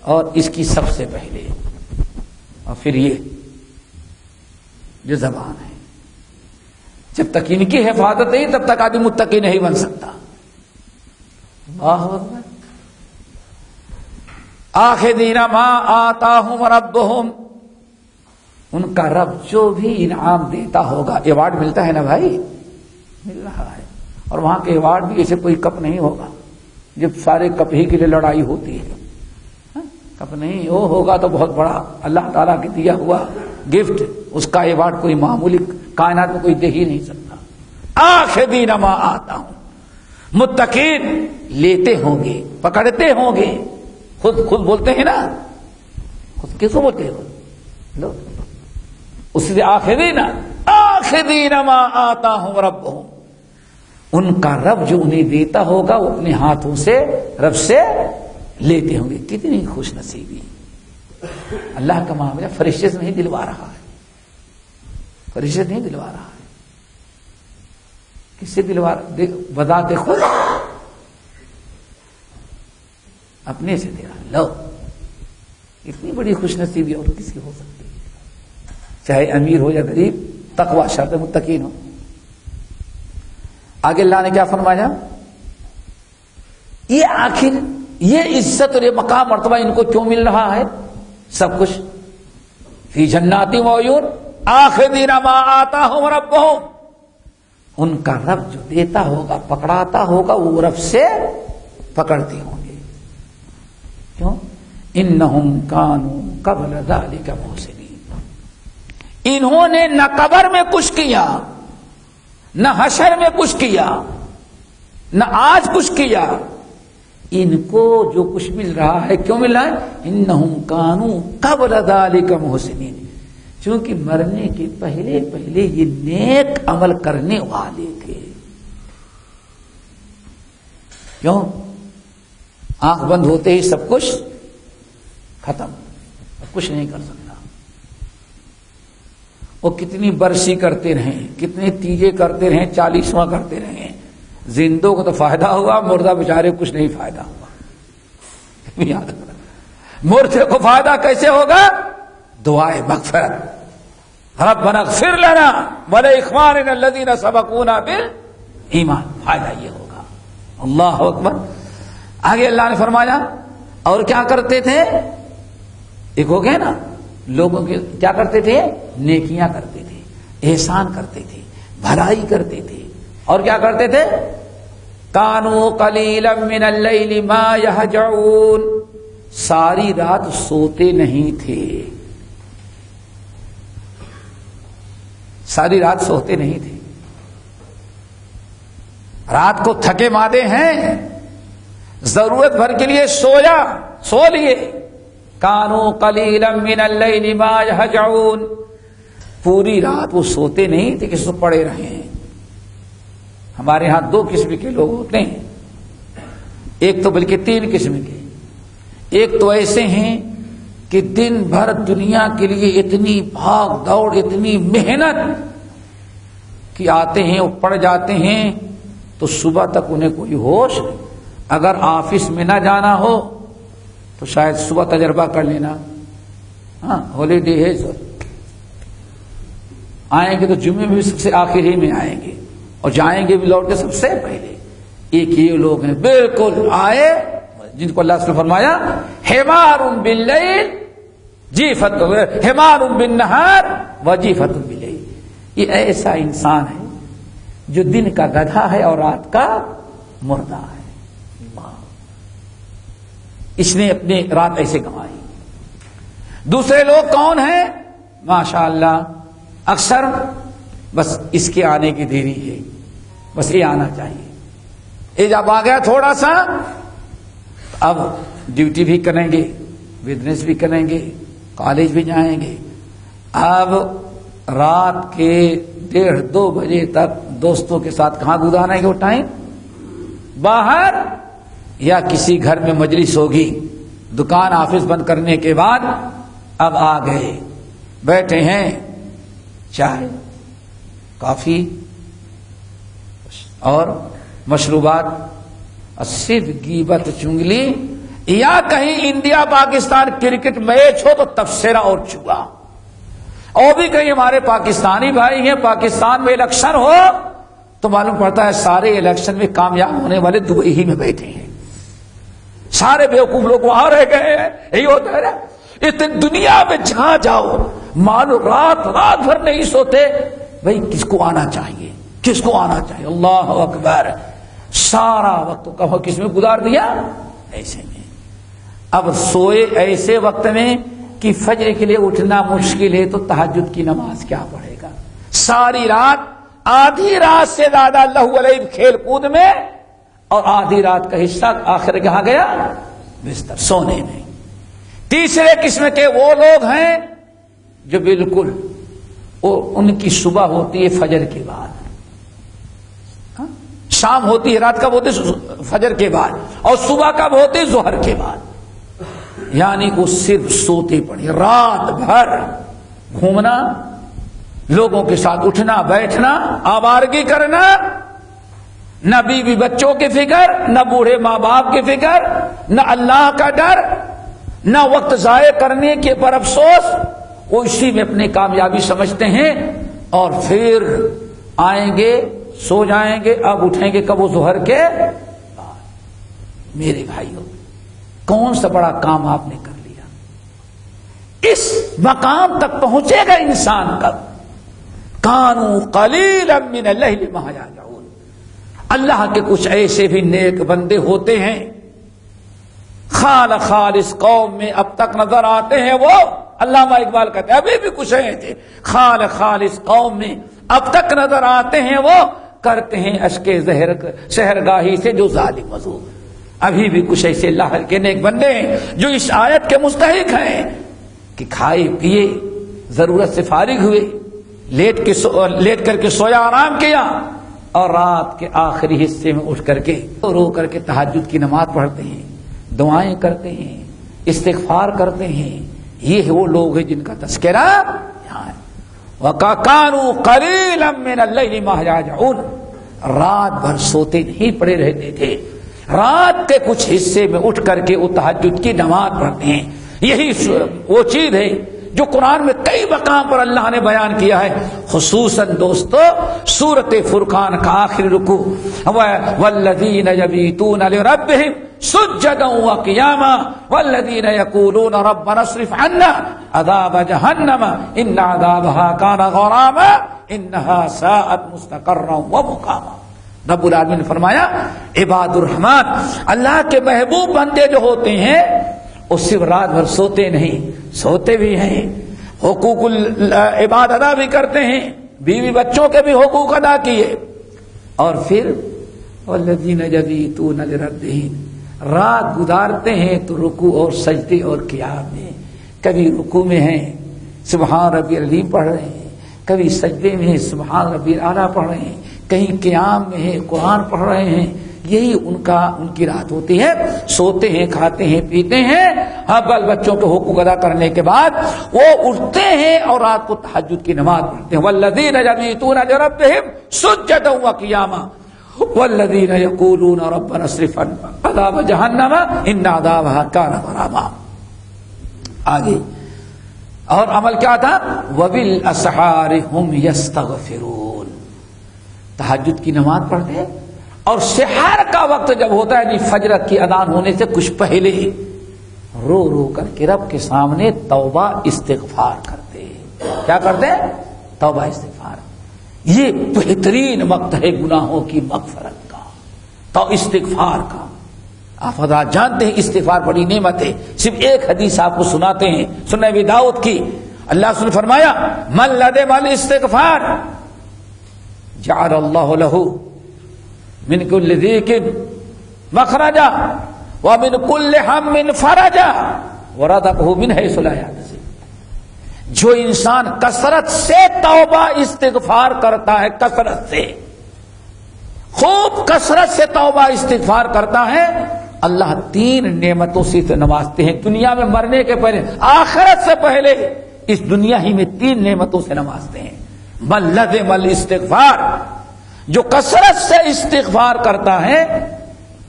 اور اس کی سب سے پہلے. اور پھر یہ جو زبان ہے، جب تک ان کی حفاظت نہیں تب تک آدمی متقی نہیں بن سکتا. اللہ اکبر. آخذین ما آتاہم ربہم، ان کا رب جو بھی انعام دیتا ہوگا. ایوارڈ ملتا ہے نا بھائی، مل رہا ہے. اور وہاں کے ایوارڈ بھی ایسے کوئی کپ نہیں ہوگا جب سارے کپ ہی کے لیے لڑائی ہوتی ہے. کپ نہیں، وہ ہوگا تو بہت بڑا اللہ تعالیٰ کے دیا ہوا گفٹ. اس کا ایوارڈ کوئی معمولی کائنات میں کوئی دے ہی نہیں سکتا. آخذین ما آتاہم، متقین لیتے ہوں گے، پکڑتے ہوں گے. خود بولتے ہیں نا، خود کس کو بولتے ہو لو، اس سے آخذین ما آتاہم ربہم، ان کا رب جو انہیں دیتا ہوگا وہ اپنے ہاتھوں سے رب سے لیتے ہوں گے. کتنی خوش نصیبی. اللہ کا معاملہ فرشتے سے نہیں دلوا رہا ہے، فرشتے نہیں دلوا رہا ہے. کس سے دلوا رہا؟ بذات خود اپنے سے دے رہا. لو اتنی بڑی خوش نصیبی اور کس کی ہو سکتی ہے، چاہے امیر ہو یا غریب. تقوی شرط متقین ہو. آگے اللہ نے کیا فرمایا، یہ آخر یہ عزت اور یہ مقام مرتبہ ان کو کیوں مل رہا ہے؟ سب کچھ فی جنات وعیون آخذین ما آتاہم ربہم، ان کا رب جو دیتا ہوگا، پکڑاتا ہوگا، وہ رب سے پکڑتے ہوں گے. کیوں؟ انہم کانوا قبل ذلک محسنین، انہوں نے نہ قبر میں کچھ کیا، نہ حشر میں کچھ کیا، نہ آج کچھ کیا، ان کو جو کچھ مل رہا ہے کیوں مل رہا ہے؟ انہم کانوا قبل ذالک محسنین، چونکہ مرنے کے پہلے پہلے یہ نیک عمل کرنے والے تھے۔ کیوں؟ آنکھ بند ہوتے ہی سب کچھ ختم، کچھ نہیں کر سکتا۔ وہ کتنی برسی کرتے رہیں، کتنے تیجے کرتے رہیں، 40واں کرتے رہیں، زندوں کو تو فائدہ ہوا، مردہ بیچارے کچھ نہیں فائدہ ہوا۔ یاد رکھنا، مردے کو فائدہ کیسے ہوگا؟ دعائے مغفرت، ربنا اغفر لنا ولاخواننا الذین سبقونا بالایمان، فائدہ یہ ہوگا۔ اللہ اکبر۔ آگے اللہ نے فرمایا اور کیا کرتے تھے؟ ایک ہو گیا نا، لوگوں کے کیا کرتے تھے؟ نیکیاں کرتے تھے، احسان کرتے تھے، بھلائی کرتے تھے، اور کیا کرتے تھے؟ کانوا قلیلا من اللیل ما یہجعون، ساری رات سوتے نہیں تھے، ساری رات سوتے نہیں تھے، رات کو تھکے مادے ہیں، ضرورت بھر کے لیے سو لیے۔ کانوا قلیلا من اللیل ما یہجعون، پوری رات وہ سوتے نہیں تھے کہ سو پڑے رہے ہیں۔ ہمارے ہاں 2 قسم کے لوگ ہوتے ہیں، ایک تو بلکہ 3 قسم کے۔ ایک تو ایسے ہیں کہ دن بھر دنیا کے لیے اتنی بھاگ دوڑ، اتنی محنت کہ آتے ہیں، وہ پڑ جاتے ہیں تو صبح تک انہیں کوئی ہوش نہیں۔ اگر آفس میں نہ جانا ہو تو شاید صبح تجربہ کر لینا، ہاں ہالیڈے ہے سر، آئیں گے تو جمعے میں بھی سب سے آخر ہی میں آئیں گے، اور جائیں گے بھی لوٹ کے سب سے پہلے۔ ایک یہ لوگ ہیں بالکل آئے جن کو اللہ نے فرمایا حمار باللیل جیفت، حمار بالنہار وجیفت باللیل، یہ ایسا انسان ہے جو دن کا گدھا ہے اور رات کا مردہ ہے۔ اس نے اپنی رات ایسے گنوائی۔ دوسرے لوگ کون ہیں؟ ماشاء اللہ، اکثر بس اس کے آنے کی دیری ہے، بس یہ آنا چاہیے، یہ جب آ گیا تھوڑا سا، اب ڈیوٹی بھی کریں گے، بزنس بھی کریں گے، کالج بھی جائیں گے، اب رات کے 1:30-2 بجے تک دوستوں کے ساتھ کہاں گزاریں گے وہ ٹائم؟ باہر، یا کسی گھر میں مجلس ہوگی، دکان آفس بند کرنے کے بعد اب آ گئے، بیٹھے ہیں، چائے کافی اور مشروبات، اور صرف غیبت چنگلی، یا کہیں انڈیا پاکستان کرکٹ میچ ہو تو تبصرہ اور چگا، اور بھی کہیں ہمارے پاکستانی بھائی ہیں، پاکستان میں الیکشن ہو تو معلوم پڑتا ہے سارے الیکشن میں کامیاب ہونے والے دبئی ہی میں بیٹھے ہیں، سارے بیوقوف لوگ وہاں رہ گئے ہیں۔ یہی ہوتا ہے نا، اتنی دنیا میں جہاں جاؤ معلوم رات بھر نہیں سوتے، بھائی کس کو آنا چاہیے، کس کو آنا چاہیے؟ اللہ اکبر، سارا وقت کہو کس میں گزار دیا؟ ایسے میں۔ اب سوئے ایسے وقت میں کہ فجر کے لیے اٹھنا مشکل ہے تو تہجد کی نماز کیا پڑھے گا؟ ساری رات، آدھی رات سے زیادہ لہو علیہ کھیل کود میں، اور آدھی رات کا حصہ آخر کہاں گیا؟ بستر، سونے میں۔ تیسرے قسم کے وہ لوگ ہیں جو بالکل ان کی صبح ہوتی ہے فجر کے بعد، شام ہوتی ہے، رات کب ہوتی ہے؟ فجر کے بعد، اور صبح کب ہوتی ہے؟ ظہر کے بعد، یعنی وہ صرف سوتے پڑے، رات بھر گھومنا، لوگوں کے ساتھ اٹھنا بیٹھنا، آوارگی کرنا، نہ بیوی بچوں کی فکر، نہ بوڑھے ماں باپ کی فکر، نہ اللہ کا ڈر، نہ وقت ضائع کرنے کے پر افسوس، وہ اسی میں اپنی کامیابی سمجھتے ہیں، اور پھر آئیں گے، سو جائیں گے، اب اٹھیں گے کب؟ وہ ظہر کے بعد۔ میرے بھائیوں، کون سا بڑا کام آپ نے کر لیا؟ اس مقام تک پہنچے گا انسان کب؟ کانوا قلیلا من اللیل ما یہجعون۔ اللہ کے کچھ ایسے بھی نیک بندے ہوتے ہیں، خالص قوم میں اب تک نظر آتے ہیں، وہ علامہ اقبال کہتے ہیں ابھی بھی کچھ ہیں تھے، خالص قوم میں اب تک نظر آتے ہیں، وہ کرتے ہیں اشک زہر شہرگاہی سے جو ظالم مظلوم۔ ابھی بھی کچھ ایسے اللہ کے نیک بندے ہیں جو اس آیت کے مستحق ہیں کہ کھائے پیے، ضرورت سے فارغ ہوئے، لیٹ کر کے سویا، آرام کیا، اور رات کے آخری حصے میں اٹھ کر کے رو کر کے تہجد کی نماز پڑھتے ہیں، دعائیں کرتے ہیں، استغفار کرتے ہیں. یہ وہ لوگ ہیں جن کا تذکرہ یہاں ہے. وَكَانُوا قَلِيلًا مِّنَ اللَّيْلِ مَا يَهْجَعُونَ، رات بھر سوتے نہیں پڑے رہتے تھے، رات کے کچھ حصے میں اٹھ کر کے وہ تہجد کی نماز پڑھتے ہیں. یہی وہ چیز ہے جو قرآن میں کئی مقام پر اللہ نے بیان کیا ہے. خصوصاً دوستو سورۃ فرقان کا آخری رکوع، والذین یبیتون لربہم سجدا وقیاما والذین یقولون ربنا اصرف عنا عذاب جہنم ان عذابها کان غراما انها ساءت مستقرا ومقاما. رب العالمین نے فرمایا عباد الرحمن، اللہ کے محبوب بندے جو ہوتے ہیں وہ صرف رات بھر سوتے نہیں، سوتے بھی ہیں، حقوق العباد ادا بھی کرتے ہیں، بیوی بچوں کے بھی حقوق ادا کیے، اور پھر والذین یبیتون لربہم، رات گزارتے ہیں تو رکوع اور سجدے اور قیام میں، کبھی رکوع میں ہیں سبحان ربی العظیم پڑھ رہے ہیں، کبھی سجدے میں ہیں سبحان ربی الاعلیٰ پڑھ رہے ہیں، کہیں قیام میں ہیں قرآن پڑھ رہے ہیں. یہی ان کی رات ہوتی ہے. سوتے ہیں، کھاتے ہیں، پیتے ہیں، ہاں بال بچوں کے حقوق ادا کرنے کے بعد وہ اٹھتے ہیں اور رات کو تہجد کی نماز پڑھتے ہیں. والذین یبیتون لربہم سجدا وقیاما والذین یقولون ربنا اصرف عنا عذاب جہنم ان عذابها کان غراما. آگے اور عمل کیا تھا؟ وبالاسحار هم یستغفرون، تہجد کی نماز پڑھتے ہیں اور سحر کا وقت جب ہوتا ہے، فجر کی اذان ہونے سے کچھ پہلے رو رو کر کے رب کے سامنے توبہ استغفار کرتے ہیں. کیا کرتے ہیں؟ توبہ استغفار. یہ بہترین وقت ہے گناہوں کی مغفرت کا، تو استغفار کا. آپ حضرات جانتے ہیں استغفار بڑی نعمت ہے. صرف ایک حدیث آپ کو سناتے ہیں، سنن ابی داؤد کی. اللہ نے فرمایا من لزم الاستغفار جعل اللہ لہ من کل ضیق مخرجا ومن کل ہم فرجا ورزقہ من حیث لا یحتسب. جو انسان کثرت سے توبہ استغفار کرتا ہے، کثرت سے، خوب کثرت سے توبہ استغفار کرتا ہے، اللہ 3 نعمتوں سے نوازتے ہیں. دنیا میں مرنے کے پہلے، آخرت سے پہلے اس دنیا ہی میں 3 نعمتوں سے نوازتے ہیں. من لزم الاستغفار، جو کثرت سے استغفار کرتا ہے،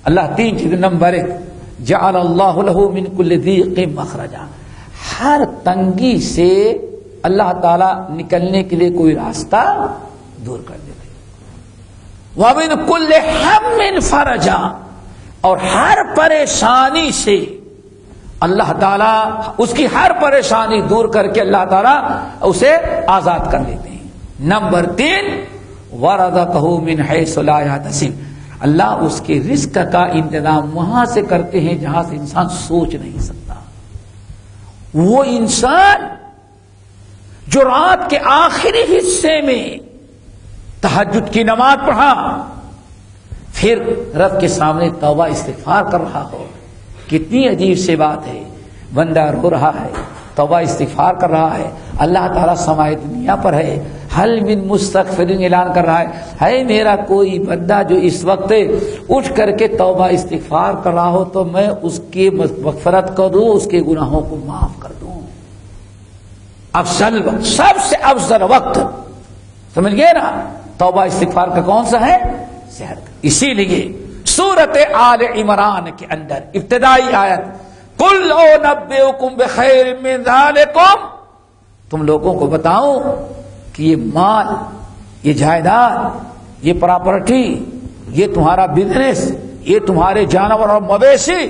اللہ 3 چیز. نمبر 1 جعل اللہ لہ من کل ضیق مخرجا، ہر تنگی سے اللہ تعالی نکلنے کے لیے کوئی راستہ دور کر دیتے. ومن کل ہم فرجا، اور ہر پریشانی سے اللہ تعالی اس کی ہر پریشانی دور کر کے اللہ تعالی اسے آزاد کر لیتے ہیں. نمبر 3 وَرَزَقَهُ مِنْ حَيْثُ لَا يَحْتَسِبُ، اللہ اس کے رزق کا انتظام وہاں سے کرتے ہیں جہاں سے انسان سوچ نہیں سکتا. وہ انسان جو رات کے آخری حصے میں تہجد کی نماز پڑھا، پھر رب کے سامنے توبہ استغفار کر رہا ہو، کتنی عجیب سی بات ہے. بندہ رو رہا ہے، توبہ استغفار کر رہا ہے، اللہ تعالیٰ سمائے دنیا پر ہے، حل من مستغفرین اعلان کر رہا ہے میرا کوئی بندہ جو اس وقت اٹھ کر کے توبہ استغفار کر رہا ہو تو میں اس کی مغفرت کر دوں، اس کے گناہوں کو معاف کر دوں. افضل وقت، سب سے افضل وقت، سمجھ گئے نا؟ توبہ استغفار کا کون سا ہے؟ سحر کا. اسی لیے سورۃ آل عمران کے اندر ابتدائی آیت قل انبئکم بخیر من ذالکم، تم لوگوں کو بتاؤں کہ یہ مال، یہ جائیداد، یہ پراپرٹی، یہ تمہارا بزنس، یہ تمہارے جانور اور مویشی،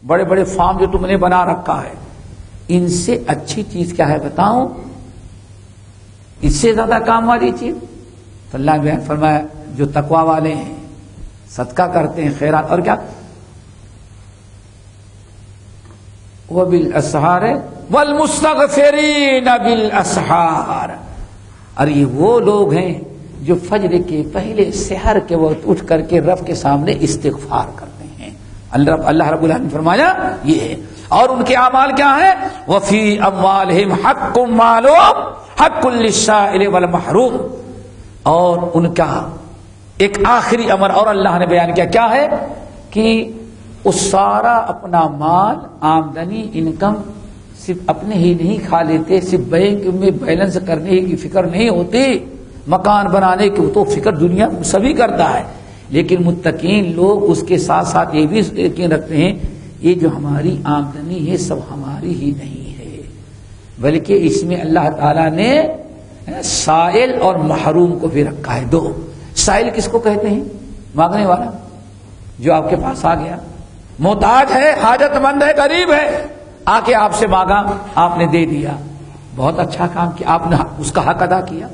بڑے بڑے فارم جو تم نے بنا رکھا ہے، ان سے اچھی چیز کیا ہے بتاؤں؟ اس سے زیادہ کام والی چیز تو اللہ نے فرمایا جو تقوی والے ہیں، صدقہ کرتے ہیں، خیرات، اور کیا وبالاسحار والمستغفرین بالاسحار. اور یہ وہ لوگ ہیں جو فجر کے پہلے سحر کے وقت اٹھ کر کے رب کے سامنے استغفار کرتے ہیں، اللہ رب العالمین فرمایا یہ ہے. اور ان کے اعمال کیا ہیں؟ وفی اموالہم حق معلوم حق للسائل والمحروم. اور ان کا ایک آخری امر اور اللہ نے بیان کیا، کیا ہے کہ وہ سارا اپنا مال، آمدنی، انکم صرف اپنے ہی نہیں کھا لیتے، صرف بینک میں بیلنس کرنے کی فکر نہیں ہوتی، مکان بنانے کی تو فکر دنیا سبھی کرتا ہے، لیکن متقین لوگ اس کے ساتھ ساتھ یہ بھی یقین رکھتے ہیں یہ جو ہماری آمدنی ہے سب ہماری ہی نہیں ہے، بلکہ اس میں اللہ تعالیٰ نے سائل اور محروم کو بھی رکھا ہے. دو سائل کس کو کہتے ہیں؟ مانگنے والا، جو آپ کے پاس آ گیا، محتاج ہے، حاجت مند ہے، غریب ہے، آ کے آپ سے مانگا، آپ نے دے دیا، بہت اچھا کام کیا، آپ نے اس کا حق ادا کیا.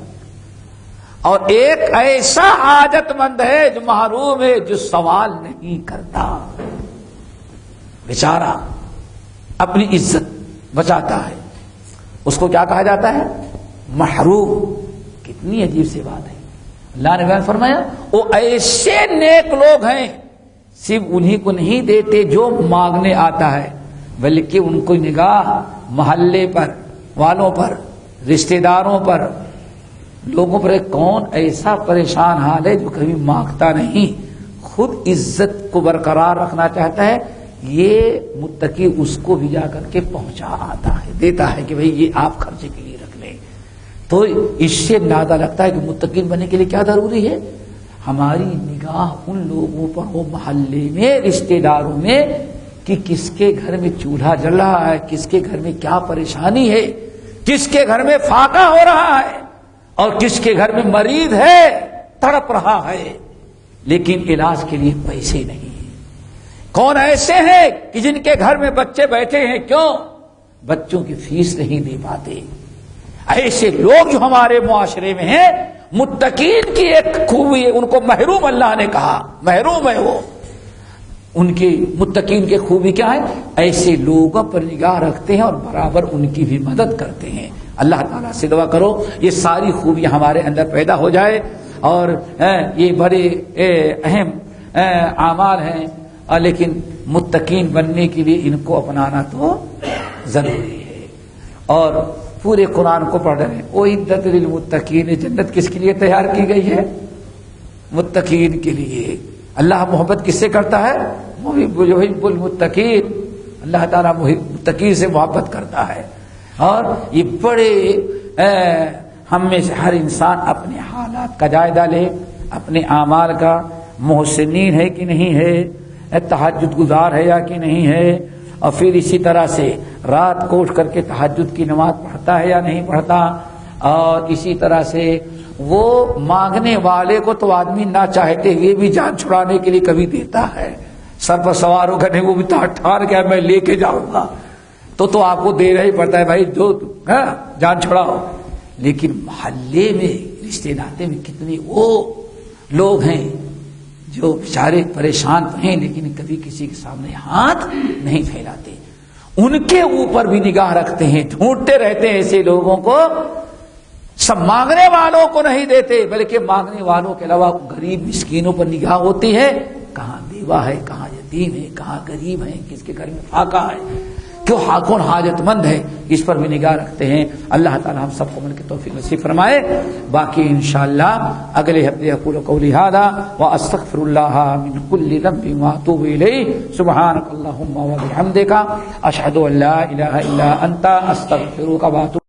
اور ایک ایسا حاجت مند ہے جو محروم ہے، جو سوال نہیں کرتا، بیچارہ اپنی عزت بچاتا ہے، اس کو کیا کہا جاتا ہے؟ محروم. کتنی عجیب سی بات ہے. اللہ نے بیان فرمایا وہ ایسے نیک لوگ ہیں، صرف انہی کو نہیں دیتے جو مانگنے آتا ہے، بلکہ ان کو نگاہ محلے پر والوں پر، رشتہ داروں پر، لوگوں پر کون ایسا پریشان حال ہے جو کبھی مانگتا نہیں، خود عزت کو برقرار رکھنا چاہتا ہے، یہ متقی اس کو بھی جا کر کے پہنچا آتا ہے، دیتا ہے کہ بھئی یہ آپ خرچے کے لیے رکھ لیں. تو اس سے اندازہ لگتا ہے کہ متقین بننے کے لیے کیا ضروری ہے؟ ہماری نگاہ ان لوگوں پر ہو محلے میں، رشتہ داروں میں، کہ کس کے گھر میں چولہا جل رہا ہے، کس کے گھر میں کیا پریشانی ہے، کس کے گھر میں فاقہ ہو رہا ہے، اور کس کے گھر میں مریض ہے، تڑپ رہا ہے، لیکن علاج کے لیے پیسے نہیں. کون ایسے ہیں کہ جن کے گھر میں بچے بیٹھے ہیں، کیوں؟ بچوں کی فیس نہیں دے پاتے. ایسے لوگ جو ہمارے معاشرے میں ہیں، متقین کی ایک خوبی ہے، ان کو محروم اللہ نے کہا، محروم ہے وہ. ان کی متقین کی خوبی کیا ہے؟ ایسے لوگوں پر نگاہ رکھتے ہیں اور برابر ان کی بھی مدد کرتے ہیں. اللہ تعالیٰ سے دعا کرو یہ ساری خوبیاں ہمارے اندر پیدا ہو جائے، اور یہ بڑے اہم اعمال ہیں، لیکن متقین بننے کے لیے ان کو اپنانا تو ضروری ہے. اور پورے قرآن کو پڑھ رہے ہیں، اعدت للمتقین، جنت کس کے لیے تیار کی گئی ہے؟ متقین کے لیے. اللہ محبت کس سے کرتا ہے؟ محب المتقین. اللہ تعالیٰ متقین سے محبت کرتا ہے. اور یہ بڑے ہم میں سے ہر انسان اپنے حالات کا جائزہ لے، اپنے اعمال کا، محسنین ہے کہ نہیں ہے، تہجد گزار ہے یا کہ نہیں ہے، اور پھر اسی طرح سے رات کو اٹھ کر کے تہجد کی نماز پڑھتا ہے یا نہیں پڑھتا. اور اسی طرح سے وہ مانگنے والے کو تو آدمی نہ چاہتے ہوئے بھی جان چھڑانے کے لیے کبھی دیتا ہے. سر پر سوار ہو کر وہ بھی ٹھار گیا میں لے کے جاؤں گا، تو آپ کو دینا ہی پڑتا ہے بھائی، جو جان چھڑاؤ. لیکن محلے میں، رشتے ناطے میں کتنے وہ لوگ ہیں جو بیچارے پریشان تو ہیں لیکن کبھی کسی کے سامنے ہاتھ نہیں پھیلاتے. ان کے اوپر بھی نگاہ رکھتے ہیں، ڈھونڈتے رہتے ہیں ایسے لوگوں کو. سب مانگنے والوں کو نہیں دیتے، بلکہ مانگنے والوں کے علاوہ غریب مسکینوں پر نگاہ ہوتی ہے، کہاں بیوہ ہے، کہاں یتیم ہے، کہاں غریب ہے، کس کے گھر میں فاقہ ہے، کون حاجت مند ہے، اس پر بھی نگاہ رکھتے ہیں. اللہ تعالی ہم سب کو عمل کی توفیق نصیب فرمائے. باقی انشاءاللہ اگلے ہفتے اقول قولی ھذا واستغفر اللہ من کل ذنب واتوب الیہ. سبحانک اللہم وبحمدک اشہد ان لا الہ الا انت استغفرک واتوب